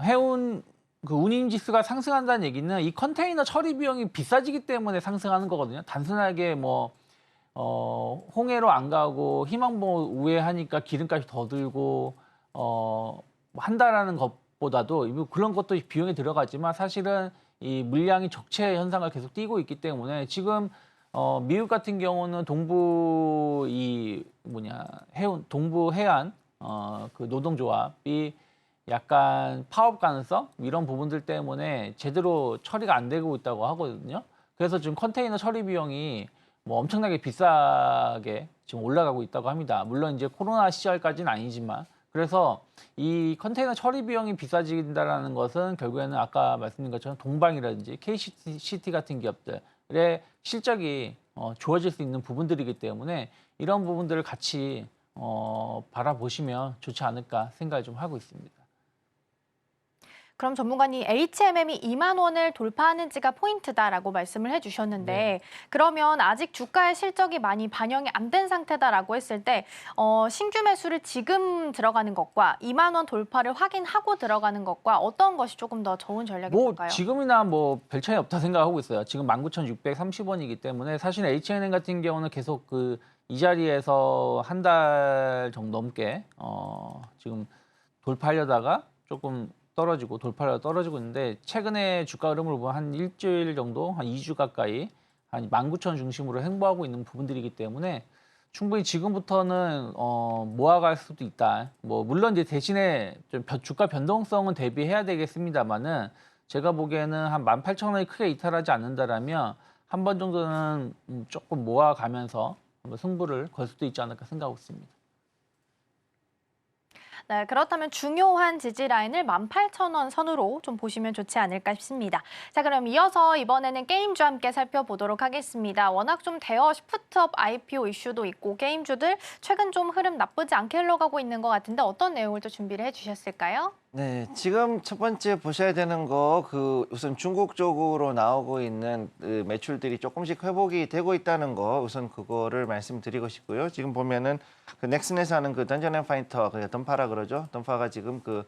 Speaker 4: 해운 그 운임 지수가 상승한다는 얘기는 이 컨테이너 처리 비용이 비싸지기 때문에 상승하는 거거든요. 단순하게 뭐 홍해로 안 가고 희망봉 우회하니까 기름값이 더 들고 한다라는 것보다도 그런 것도 비용이 들어가지만 사실은 이 물량이 적체 현상을 계속 띠고 있기 때문에 지금 미국 같은 경우는 동부 동부 해안 그 노동조합이 약간 파업 가능성 이런 부분들 때문에 제대로 처리가 안 되고 있다고 하거든요. 그래서 지금 컨테이너 처리 비용이 뭐 엄청나게 비싸게 지금 올라가고 있다고 합니다. 물론 이제 코로나 시절까지는 아니지만 그래서 이 컨테이너 처리 비용이 비싸진다라는 것은 결국에는 아까 말씀드린 것처럼 동방이라든지 KCT 같은 기업들의 실적이 좋아질 수 있는 부분들이기 때문에 이런 부분들을 같이 바라보시면 좋지 않을까 생각을 좀 하고 있습니다.
Speaker 2: 그럼 전문가님 HMM이 2만 원을 돌파하는지가 포인트다라고 말씀을 해주셨는데 그러면 아직 주가의 실적이 많이 반영이 안 된 상태다라고 했을 때 신규 매수를 지금 들어가는 것과 2만 원 돌파를 확인하고 들어가는 것과 어떤 것이 조금 더 좋은 전략이
Speaker 4: 뭐
Speaker 2: 될까요?
Speaker 4: 지금이나 뭐 별 차이 없다 생각하고 있어요. 지금 19,630원이기 때문에 사실 H&M 같은 경우는 계속 그 이 자리에서 한 달 정도 넘게 지금 돌파하려다가 조금 떨어지고 돌파하려다 떨어지고 있는데 최근에 주가 흐름을 보면 한 일주일 정도, 한 2주 가까이 한 19,000 중심으로 행보하고 있는 부분들이기 때문에 충분히 지금부터는 모아갈 수도 있다. 뭐 물론 이제 대신에 좀 주가 변동성은 대비해야 되겠습니다만은 제가 보기에는 한 18,000원이 크게 이탈하지 않는다라면 한 번 정도는 조금 모아가면서 한번 승부를 걸 수도 있지 않을까 생각하고 있습니다.
Speaker 2: 네, 그렇다면 중요한 지지 라인을 18,000원 선으로 좀 보시면 좋지 않을까 싶습니다. 자, 그럼 이어서 이번에는 게임주 함께 살펴보도록 하겠습니다. 워낙 좀 대여 시프트업 IPO 이슈도 있고 게임주들 최근 좀 흐름 나쁘지 않게 흘러가고 있는 것 같은데 어떤 내용을 또 준비를 해주셨을까요?
Speaker 5: 네, 지금 첫 번째 보셔야 되는 거 우선 중국 쪽으로 나오고 있는 그 매출들이 조금씩 회복이 되고 있다는 거 우선 그거를 말씀드리고 싶고요. 지금 보면은 그 넥슨에서 하는 그 던전 앤 파이터 그 던파라 그러죠. 던파가 지금 그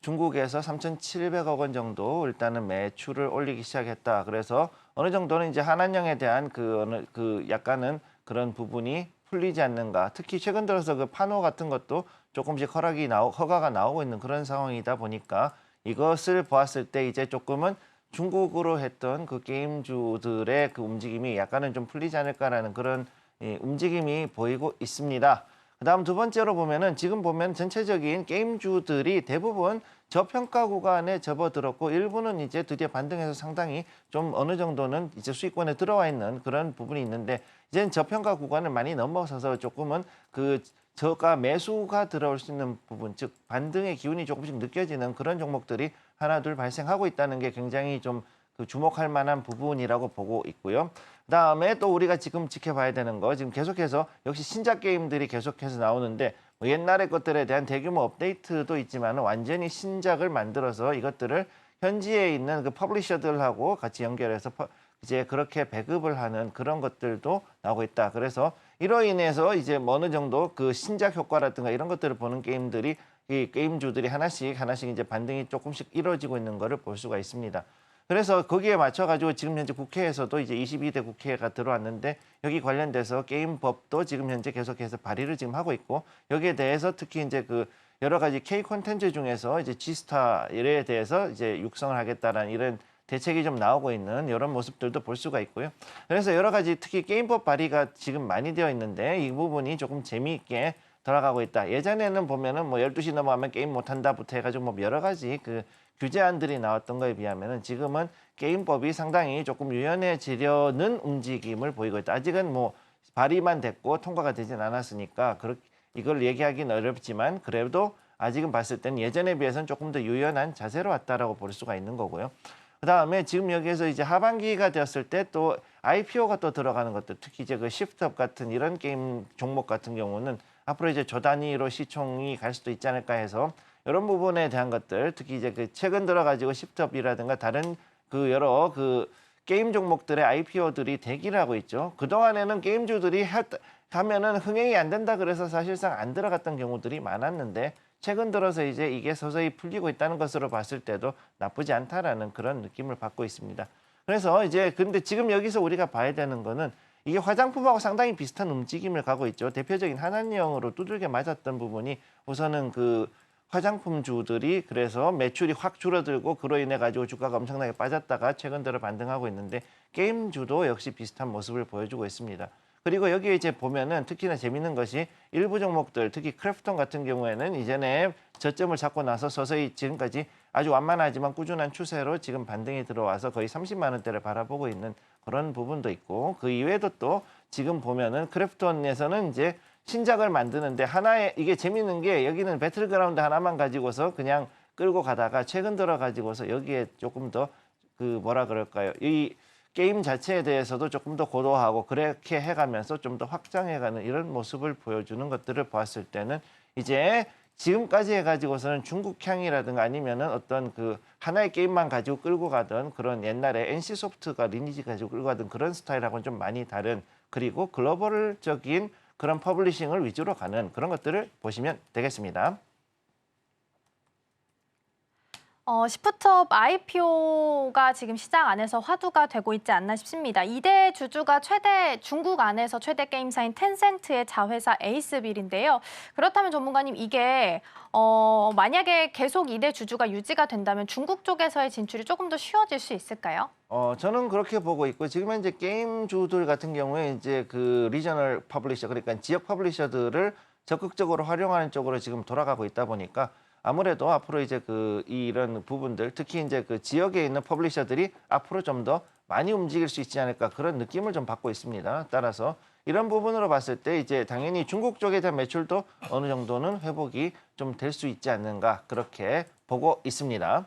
Speaker 5: 중국에서 3,700억 원 정도 일단은 매출을 올리기 시작했다. 그래서 어느 정도는 이제 한한령에 대한 그 약간은 그런 부분이 풀리지 않는가. 특히 최근 들어서 그 파노 같은 것도 조금씩 허가가 나오고 있는 그런 상황이다 보니까 이것을 보았을 때 이제 조금은 중국으로 했던 그 게임주들의 그 움직임이 약간은 좀 풀리지 않을까라는 그런 움직임이 보이고 있습니다. 그다음 두 번째로 보면은 지금 보면 전체적인 게임주들이 대부분 저평가 구간에 접어들었고 일부는 이제 드디어 반등해서 상당히 좀 어느 정도는 이제 수익권에 들어와 있는 그런 부분이 있는데 이제는 저평가 구간을 많이 넘어서서 조금은 그 저가 매수가 들어올 수 있는 부분, 즉 반등의 기운이 조금씩 느껴지는 그런 종목들이 하나 둘 발생하고 있다는 게 굉장히 좀 그 주목할 만한 부분이라고 보고 있고요. 그다음에 또 우리가 지금 지켜봐야 되는 거 지금 계속해서 역시 신작 게임들이 계속해서 나오는데 뭐 옛날의 것들에 대한 대규모 업데이트도 있지만 완전히 신작을 만들어서 이것들을 현지에 있는 그 퍼블리셔들하고 같이 연결해서 이제 그렇게 배급을 하는 그런 것들도 나오고 있다. 그래서 이로 인해서 이제 뭐 어느 정도 그 신작 효과라든가 이런 것들을 보는 게임들이 이 게임주들이 하나씩 이제 반등이 조금씩 이루어지고 있는 거를 볼 수가 있습니다. 그래서 거기에 맞춰가지고 지금 현재 국회에서도 이제 22대 국회가 들어왔는데 여기 관련돼서 게임법도 지금 현재 계속해서 발의를 지금 하고 있고 여기에 대해서 특히 이제 그 여러 가지 K 콘텐츠 중에서 이제 G스타에 대해서 이제 육성을 하겠다라는 이런 대책이 좀 나오고 있는 이런 모습들도 볼 수가 있고요. 그래서 여러 가지 특히 게임법 발의가 지금 많이 되어 있는데 이 부분이 조금 재미있게 돌아가고 있다. 예전에는 보면은 뭐 12시 넘어가면 게임 못한다부터 해가지고 뭐 여러 가지 그 규제안들이 나왔던 거에 비하면은 지금은 게임법이 상당히 조금 유연해지려는 움직임을 보이고 있다. 아직은 뭐 발의만 됐고 통과가 되진 않았으니까 이걸 얘기하기는 어렵지만 그래도 아직은 봤을 때는 예전에 비해서는 조금 더 유연한 자세로 왔다라고 볼 수가 있는 거고요. 그다음에 지금 여기에서 이제 하반기가 되었을 때 또 IPO가 또 들어가는 것들 특히 이제 그 시프트업 같은 이런 게임 종목 같은 경우는 앞으로 이제 조 단위로 시총이 갈 수도 있지 않을까 해서 이런 부분에 대한 것들 특히 이제 그 최근 들어가지고 시프트업이라든가 다른 그 여러 그 게임 종목들의 IPO들이 대기를 하고 있죠. 그동안에는 게임주들이 하면은 흥행이 안 된다 그래서 사실상 안 들어갔던 경우들이 많았는데 최근 들어서 이제 이게 서서히 풀리고 있다는 것으로 봤을 때도 나쁘지 않다라는 그런 느낌을 받고 있습니다. 그래서 이제 근데 지금 여기서 우리가 봐야 되는 거는 이게 화장품하고 상당히 비슷한 움직임을 가고 있죠. 대표적인 한한령으로 두들겨 맞았던 부분이 우선은 그 화장품주들이 그래서 매출이 확 줄어들고 그로 인해 가지고 주가가 엄청나게 빠졌다가 최근 들어 반등하고 있는데 게임주도 역시 비슷한 모습을 보여주고 있습니다. 그리고 여기에 이제 보면은 특히나 재밌는 것이 일부 종목들 특히 크래프톤 같은 경우에는 이전에 저점을 잡고 나서 서서히 지금까지 아주 완만하지만 꾸준한 추세로 지금 반등이 들어와서 거의 30만 원대를 바라보고 있는 그런 부분도 있고 그 이외에도 또 지금 보면은 크래프톤에서는 이제 신작을 만드는데 하나의 이게 재밌는 게 여기는 배틀그라운드 하나만 가지고서 그냥 끌고 가다가 최근 들어 가지고서 여기에 조금 더 그 뭐라 그럴까요? 이 게임 자체에 대해서도 조금 더 고도화하고 그렇게 해가면서 좀 더 확장해가는 이런 모습을 보여주는 것들을 보았을 때는 이제 지금까지 해가지고서는 중국향이라든가 아니면은 어떤 그 하나의 게임만 가지고 끌고 가던 그런 옛날에 NC소프트가 리니지 가지고 끌고 가던 그런 스타일하고는 좀 많이 다른, 그리고 글로벌적인 그런 퍼블리싱을 위주로 가는 그런 것들을 보시면 되겠습니다.
Speaker 2: 시프트업 IPO가 지금 시장 안에서 화두가 되고 있지 않나 싶습니다. 2대 주주가 중국 안에서 최대 게임사인 텐센트의 자회사 에이스빌인데요. 그렇다면 전문가님, 이게 만약에 계속 2대 주주가 유지가 된다면 중국 쪽에서의 진출이 조금 더 쉬워질 수 있을까요?
Speaker 5: 저는 그렇게 보고 있고, 지금 현재 게임주들 같은 경우에 이제 그 리저널 퍼블리셔, 그러니까 지역 퍼블리셔들을 적극적으로 활용하는 쪽으로 지금 돌아가고 있다 보니까 아무래도 앞으로 이제 이런 부분들, 특히 이제 그 지역에 있는 퍼블리셔들이 앞으로 좀 더 많이 움직일 수 있지 않을까, 그런 느낌을 좀 받고 있습니다. 따라서 이런 부분으로 봤을 때 이제 당연히 중국 쪽에 대한 매출도 어느 정도는 회복이 좀 될 수 있지 않는가, 그렇게 보고 있습니다.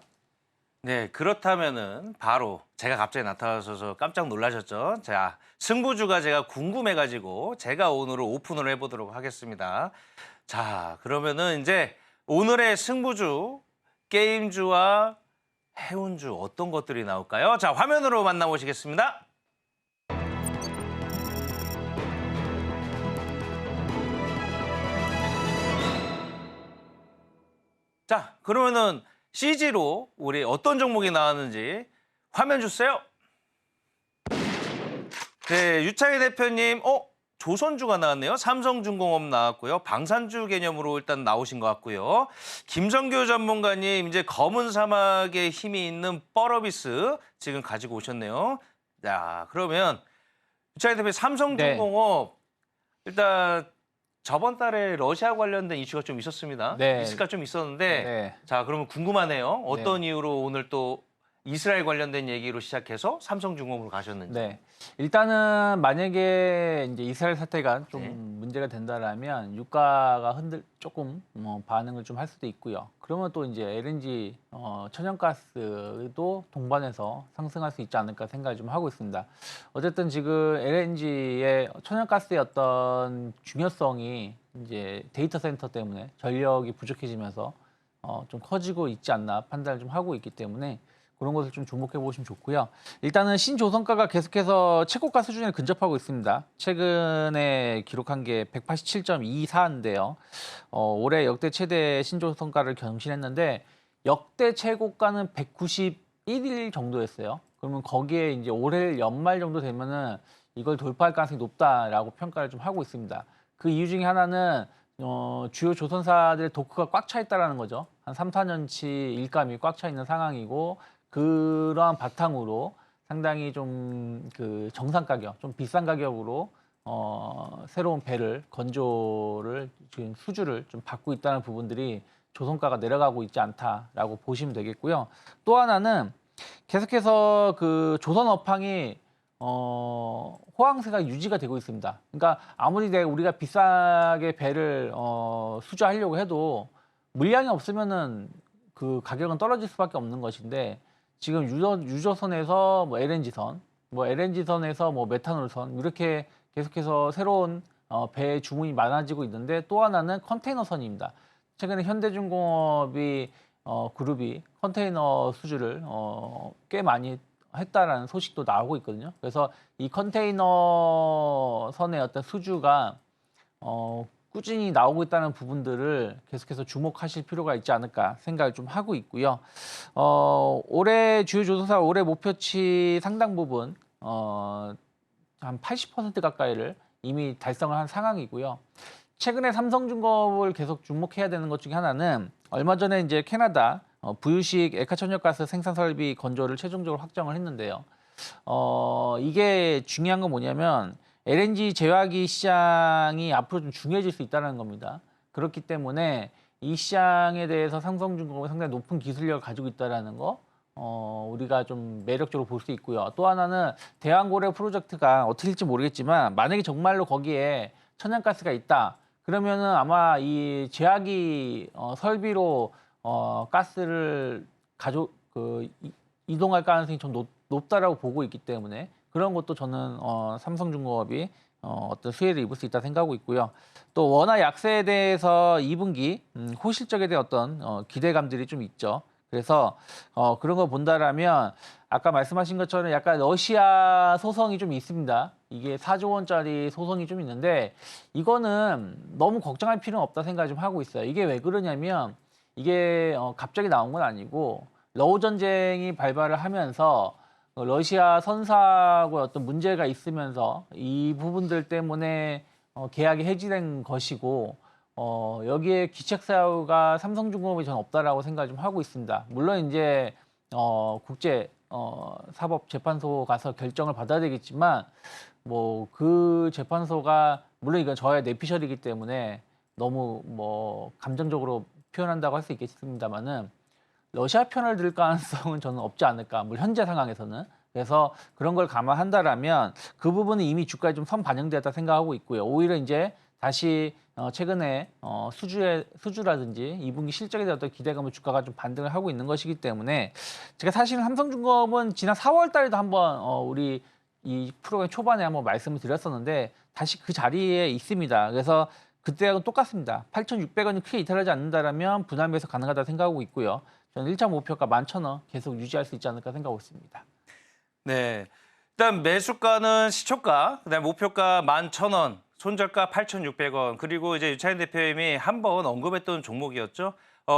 Speaker 3: 네, 그렇다면은 바로 제가 갑자기 나타나셔서 깜짝 놀라셨죠? 자, 승부주가 제가 궁금해가지고 제가 오늘 오픈을 해보도록 하겠습니다. 자, 그러면은 이제 오늘의 승부주, 게임주와 해운주 어떤 것들이 나올까요? 자, 화면으로 만나보시겠습니다. 자, 그러면은 CG로 우리 어떤 종목이 나왔는지 화면 주세요. 네, 유창희 대표님, 조선주가 나왔네요. 삼성중공업 나왔고요. 방산주 개념으로 일단 나오신 것 같고요. 김정교 전문가님, 이제 검은 사막에 힘이 있는 뻐러비스 지금 가지고 오셨네요. 자, 그러면 유창희 대표님, 삼성중공업 일단 저번 달에 러시아 관련된 이슈가 좀 있었습니다.
Speaker 4: 네.
Speaker 3: 이슈가 좀 있었는데
Speaker 4: 네.
Speaker 3: 자, 그러면 궁금하네요. 어떤 이유로 오늘 또 이스라엘 관련된 얘기로 시작해서 삼성중공업으로 가셨는지.
Speaker 4: 네. 일단은 만약에 이제 이스라엘 사태가 좀
Speaker 3: 네.
Speaker 4: 문제가 된다라면 유가가 조금 반응을 좀 할 수도 있고요. 그러면 또 이제 LNG 천연가스도 동반해서 상승할 수 있지 않을까 생각을 좀 하고 있습니다. 어쨌든 지금 LNG의 천연가스의 어떤 중요성이 이제 데이터 센터 때문에 전력이 부족해지면서 좀 커지고 있지 않나 판단을 좀 하고 있기 때문에 그런 것을 좀 주목해 보시면 좋고요. 일단은 신조선가가 계속해서 최고가 수준에 근접하고 있습니다. 최근에 기록한 게 187.24인데요. 올해 역대 최대 신조선가를 경신했는데 역대 최고가는 191일 정도였어요. 그러면 거기에 이제 올해 연말 정도 되면은 이걸 돌파할 가능성이 높다라고 평가를 좀 하고 있습니다. 그 이유 중에 하나는 주요 조선사들의 도크가 꽉 차 있다라는 거죠. 한 3, 4년치 일감이 꽉 차 있는 상황이고 그러한 바탕으로 상당히 좀 그 정상 가격, 좀 비싼 가격으로 새로운 배를 건조를 지금 수주를 좀 받고 있다는 부분들이 조선가가 내려가고 있지 않다라고 보시면 되겠고요. 또 하나는 계속해서 그 조선 업황이 호황세가 유지가 되고 있습니다. 그러니까 아무리 우리가 비싸게 배를 수주하려고 해도 물량이 없으면은 그 가격은 떨어질 수밖에 없는 것인데 지금 유조선에서 뭐 LNG선, 뭐 LNG선에서 뭐 메탄올선 이렇게 계속해서 새로운 배 주문이 많아지고 있는데 또 하나는 컨테이너선입니다. 최근에 현대중공업이 그룹이 컨테이너 수주를 꽤 많이 했다라는 소식도 나오고 있거든요. 그래서 이 컨테이너선의 어떤 수주가 꾸준히 나오고 있다는 부분들을 계속해서 주목하실 필요가 있지 않을까 생각을 좀 하고 있고요. 올해 주요 조선사 올해 목표치 상당 부분 한 80% 가까이를 이미 달성을 한 상황이고요. 최근에 삼성중공업을 계속 주목해야 되는 것 중에 하나는 얼마 전에 이제 캐나다 부유식 액화천연가스 생산 설비 건조를 최종적으로 확정을 했는데요. 이게 중요한 건 뭐냐면 LNG 제화기 시장이 앞으로 좀 중요해질 수 있다는 겁니다. 그렇기 때문에 이 시장에 대해서 삼성중공업이 상당히 높은 기술력을 가지고 있다는 거 우리가 좀 매력적으로 볼 수 있고요. 또 하나는 대왕고래 프로젝트가 어떻게 될지 모르겠지만 만약에 정말로 거기에 천연가스가 있다. 그러면은 아마 이 제화기 설비로 가스를 이동할 가능성이 좀 높다라고 보고 있기 때문에 그런 것도 저는 삼성중공업이 어떤 수혜를 입을 수 있다 생각하고 있고요. 또 원화 약세에 대해서 2분기 호실적에 대한 어떤 기대감들이 좀 있죠. 그래서 그런 거 본다라면 아까 말씀하신 것처럼 약간 러시아 소송이 좀 있습니다. 이게 4조 원짜리 소송이 좀 있는데 이거는 너무 걱정할 필요는 없다 생각 좀 하고 있어요. 이게 왜 그러냐면 이게 갑자기 나온 건 아니고 러우 전쟁이 발발을 하면서 러시아 선사하고 어떤 문제가 있으면서 이 부분들 때문에 계약이 해지된 것이고 여기에 기책사유가 삼성중공업이 전 없다라고 생각 좀 하고 있습니다. 물론 이제 국제 사법재판소 가서 결정을 받아야 되겠지만 뭐 그 재판소가 물론 이건 저의 내피셜이기 때문에 너무 뭐 감정적으로 표현한다고 할 수 있겠습니다만은 러시아 편을 들 가능성은 저는 없지 않을까. 물론 현재 상황에서는. 그래서 그런 걸 감안한다라면 그 부분은 이미 주가에 좀 선 반영되었다 생각하고 있고요. 오히려 이제 다시 최근에 수주라든지 2분기 실적에 대한 어떤 기대감을 주가가 좀 반등을 하고 있는 것이기 때문에 제가 사실은 삼성중공업은 지난 4월 달에도 한번 우리 이 프로그램 초반에 한번 말씀을 드렸었는데 다시 그 자리에 있습니다. 그래서 그때하고 똑같습니다. 8,600원이 크게 이탈하지 않는다라면 분할 매수 가능하다 생각하고 있고요. 저는 1차 목표가 11,000원 계속 유지할 수 있지 않을까 생각하고 있습니다.
Speaker 3: 네. 일단 매수가는 시초가, 그다음에 목표가 11,000원, 손절가 8,600원, 그리고 이제 유차인 대표님이 한번 언급했던 종목이었죠.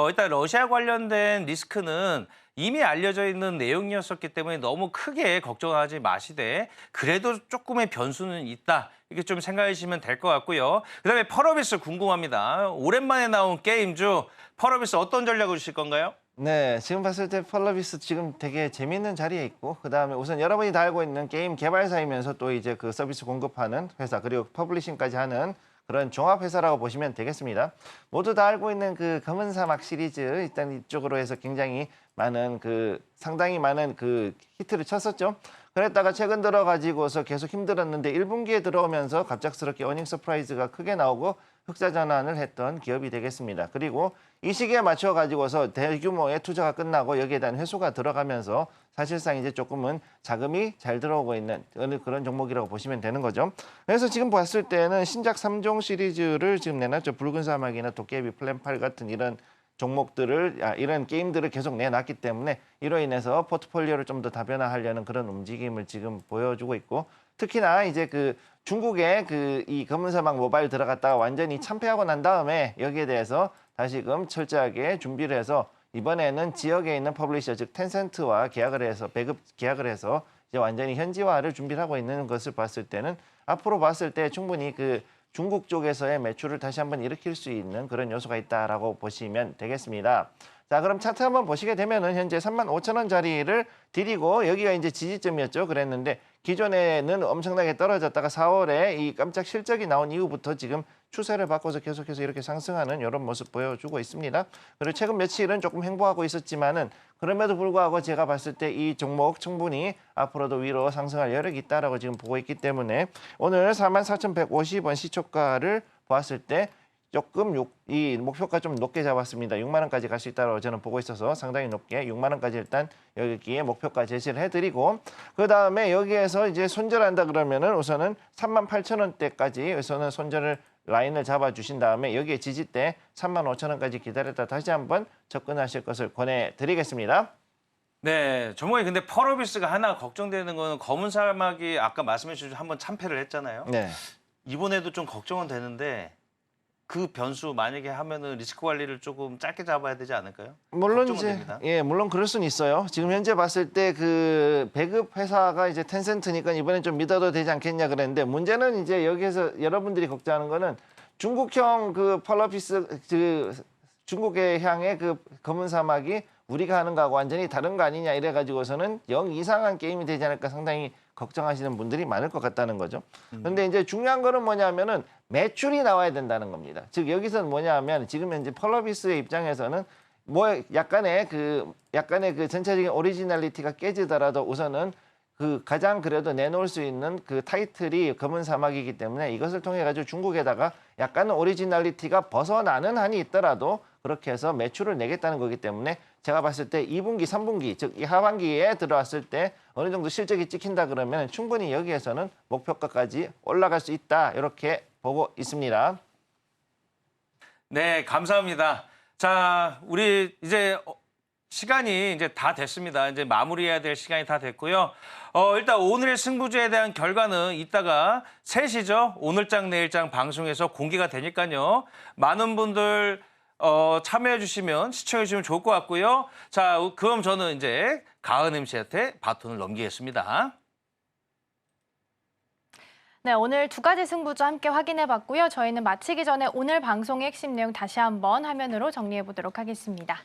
Speaker 3: 일단 러시아 관련된 리스크는 이미 알려져 있는 내용이었었기 때문에 너무 크게 걱정하지 마시되 그래도 조금의 변수는 있다. 이렇게 좀 생각해 주시면 될 것 같고요. 그다음에 펄어비스 궁금합니다. 오랜만에 나온 게임주 펄어비스 어떤 전략을 주실 건가요?
Speaker 5: 네, 지금 봤을 때 펄러비스 지금 되게 재밌는 자리에 있고 그다음에 우선 여러분이 다 알고 있는 게임 개발사이면서 또 이제 그 서비스 공급하는 회사 그리고 퍼블리싱까지 하는 그런 종합 회사라고 보시면 되겠습니다. 모두 다 알고 있는 그 검은 사막 시리즈 일단 이쪽으로 해서 굉장히 많은 상당히 많은 히트를 쳤었죠. 그랬다가 최근 들어 가지고서 계속 힘들었는데 1분기에 들어오면서 갑작스럽게 어닝 서프라이즈가 크게 나오고 흑자 전환을 했던 기업이 되겠습니다. 그리고 이 시기에 맞춰 가지고서 대규모의 투자가 끝나고 여기에 대한 회수가 들어가면서 사실상 이제 조금은 자금이 잘 들어오고 있는 그런 종목이라고 보시면 되는 거죠. 그래서 지금 봤을 때는 신작 3종 시리즈를 지금 내놨죠. 붉은 사막이나 도깨비, 플랜8 같은 이런 종목들을 이런 게임들을 계속 내놨기 때문에 이로 인해서 포트폴리오를 좀 더 다변화하려는 그런 움직임을 지금 보여주고 있고 특히나 이제 중국의 이 검은 사막 모바일 들어갔다가 완전히 참패하고 난 다음에 여기에 대해서 다시금 철저하게 준비를 해서 이번에는 지역에 있는 퍼블리셔 즉 텐센트와 배급 계약을 해서 이제 완전히 현지화를 준비를 하고 있는 것을 봤을 때는 앞으로 봤을 때 충분히 중국 쪽에서의 매출을 다시 한번 일으킬 수 있는 그런 요소가 있다라고 보시면 되겠습니다. 자, 그럼 차트 한번 보시게 되면은 현재 35,000원짜리를 디디고 여기가 이제 지지점이었죠. 그랬는데 기존에는 엄청나게 떨어졌다가 4월에 이 깜짝 실적이 나온 이후부터 지금 추세를 바꿔서 계속해서 이렇게 상승하는 이런 모습 보여주고 있습니다. 그리고 최근 며칠은 조금 횡보하고 있었지만은 그럼에도 불구하고 제가 봤을 때 이 종목 충분히 앞으로도 위로 상승할 여력이 있다라고 지금 보고 있기 때문에 오늘 44,150원 시초가를 보았을 때 조금 이 목표가 좀 높게 잡았습니다. 6만 원까지 갈 수 있다고 저는 보고 있어서 상당히 높게 6만 원까지 일단 여기에 목표가 제시를 해드리고 그 다음에 여기에서 이제 손절한다 그러면은 우선은 38,000원대까지 우선은 손절을 라인을 잡아주신 다음에 여기에 지지대 35,000원까지 기다렸다 다시 한번 접근하실 것을 권해드리겠습니다.
Speaker 3: 네, 종목이 근데 펄어비스가 하나 걱정되는 거는 검은 사막이 아까 말씀해 주신 한번 참패를 했잖아요.
Speaker 5: 네.
Speaker 3: 이번에도 좀 걱정은 되는데 그 변수 만약에 하면은 리스크 관리를 조금 짧게 잡아야 되지 않을까요?
Speaker 5: 물론
Speaker 3: 걱정은
Speaker 5: 이제
Speaker 3: 됩니다.
Speaker 5: 물론 그럴 수는 있어요. 지금 현재 봤을 때 배급 회사가 이제 텐센트니까 이번엔 좀 믿어도 되지 않겠냐 그랬는데 문제는 이제 여기에서 여러분들이 걱정하는 거는 중국형 펄러피스 중국의 향의 검은 사막이 우리가 하는 거하고 완전히 다른 거 아니냐 이래 가지고서는 영 이상한 게임이 되지 않을까 상당히 걱정하시는 분들이 많을 것 같다는 거죠. 그런데 이제 중요한 거는 뭐냐면은 매출이 나와야 된다는 겁니다. 즉 여기서는 뭐냐면 지금 현재 펄러비스의 입장에서는 뭐 약간의 전체적인 오리지널리티가 깨지더라도 우선은 가장 그래도 내놓을 수 있는 타이틀이 검은 사막이기 때문에 이것을 통해 가지고 중국에다가 약간은 오리지널리티가 벗어나는 한이 있더라도 그렇게 해서 매출을 내겠다는 거기 때문에 제가 봤을 때 2분기, 3분기, 즉 이 하반기에 들어왔을 때 어느 정도 실적이 찍힌다 그러면 충분히 여기에서는 목표가까지 올라갈 수 있다 이렇게 보고 있습니다.
Speaker 3: 네, 감사합니다. 자, 우리 이제 시간이 이제 다 됐습니다. 이제 마무리해야 될 시간이 다 됐고요. 일단 오늘의 승부주에 대한 결과는 이따가 3시죠. 오늘장 내일장 방송에서 공개가 되니까요. 많은 분들 참여해 주시면 시청해 주시면 좋을 것 같고요. 자, 그럼 저는 이제 가은 MC한테 바톤을 넘기겠습니다.
Speaker 2: 네, 오늘 2가지 승부주 함께 확인해봤고요. 저희는 마치기 전에 오늘 방송의 핵심 내용 다시 한번 화면으로 정리해보도록 하겠습니다.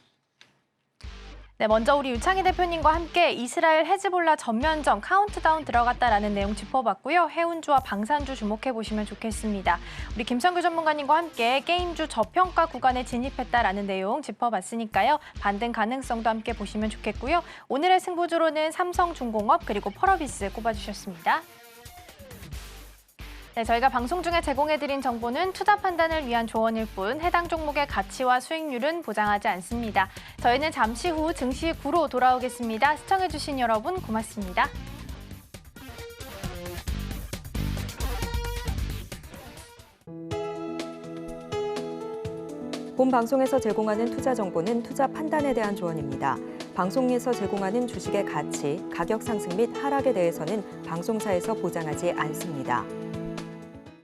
Speaker 2: 네, 먼저 우리 유창희 대표님과 함께 이스라엘 헤즈볼라 전면전 카운트다운 들어갔다라는 내용 짚어봤고요. 해운주와 방산주 주목해보시면 좋겠습니다. 우리 김성규 전문가님과 함께 게임주 저평가 구간에 진입했다라는 내용 짚어봤으니까요. 반등 가능성도 함께 보시면 좋겠고요. 오늘의 승부주로는 삼성중공업 그리고 펄어비스 꼽아주셨습니다. 네, 저희가 방송 중에 제공해드린 정보는 투자 판단을 위한 조언일 뿐 해당 종목의 가치와 수익률은 보장하지 않습니다. 저희는 잠시 후 증시 구로 돌아오겠습니다. 시청해주신 여러분 고맙습니다.
Speaker 1: 본 방송에서 제공하는 투자 정보는 투자 판단에 대한 조언입니다. 방송에서 제공하는 주식의 가치, 가격 상승 및 하락에 대해서는 방송사에서 보장하지 않습니다.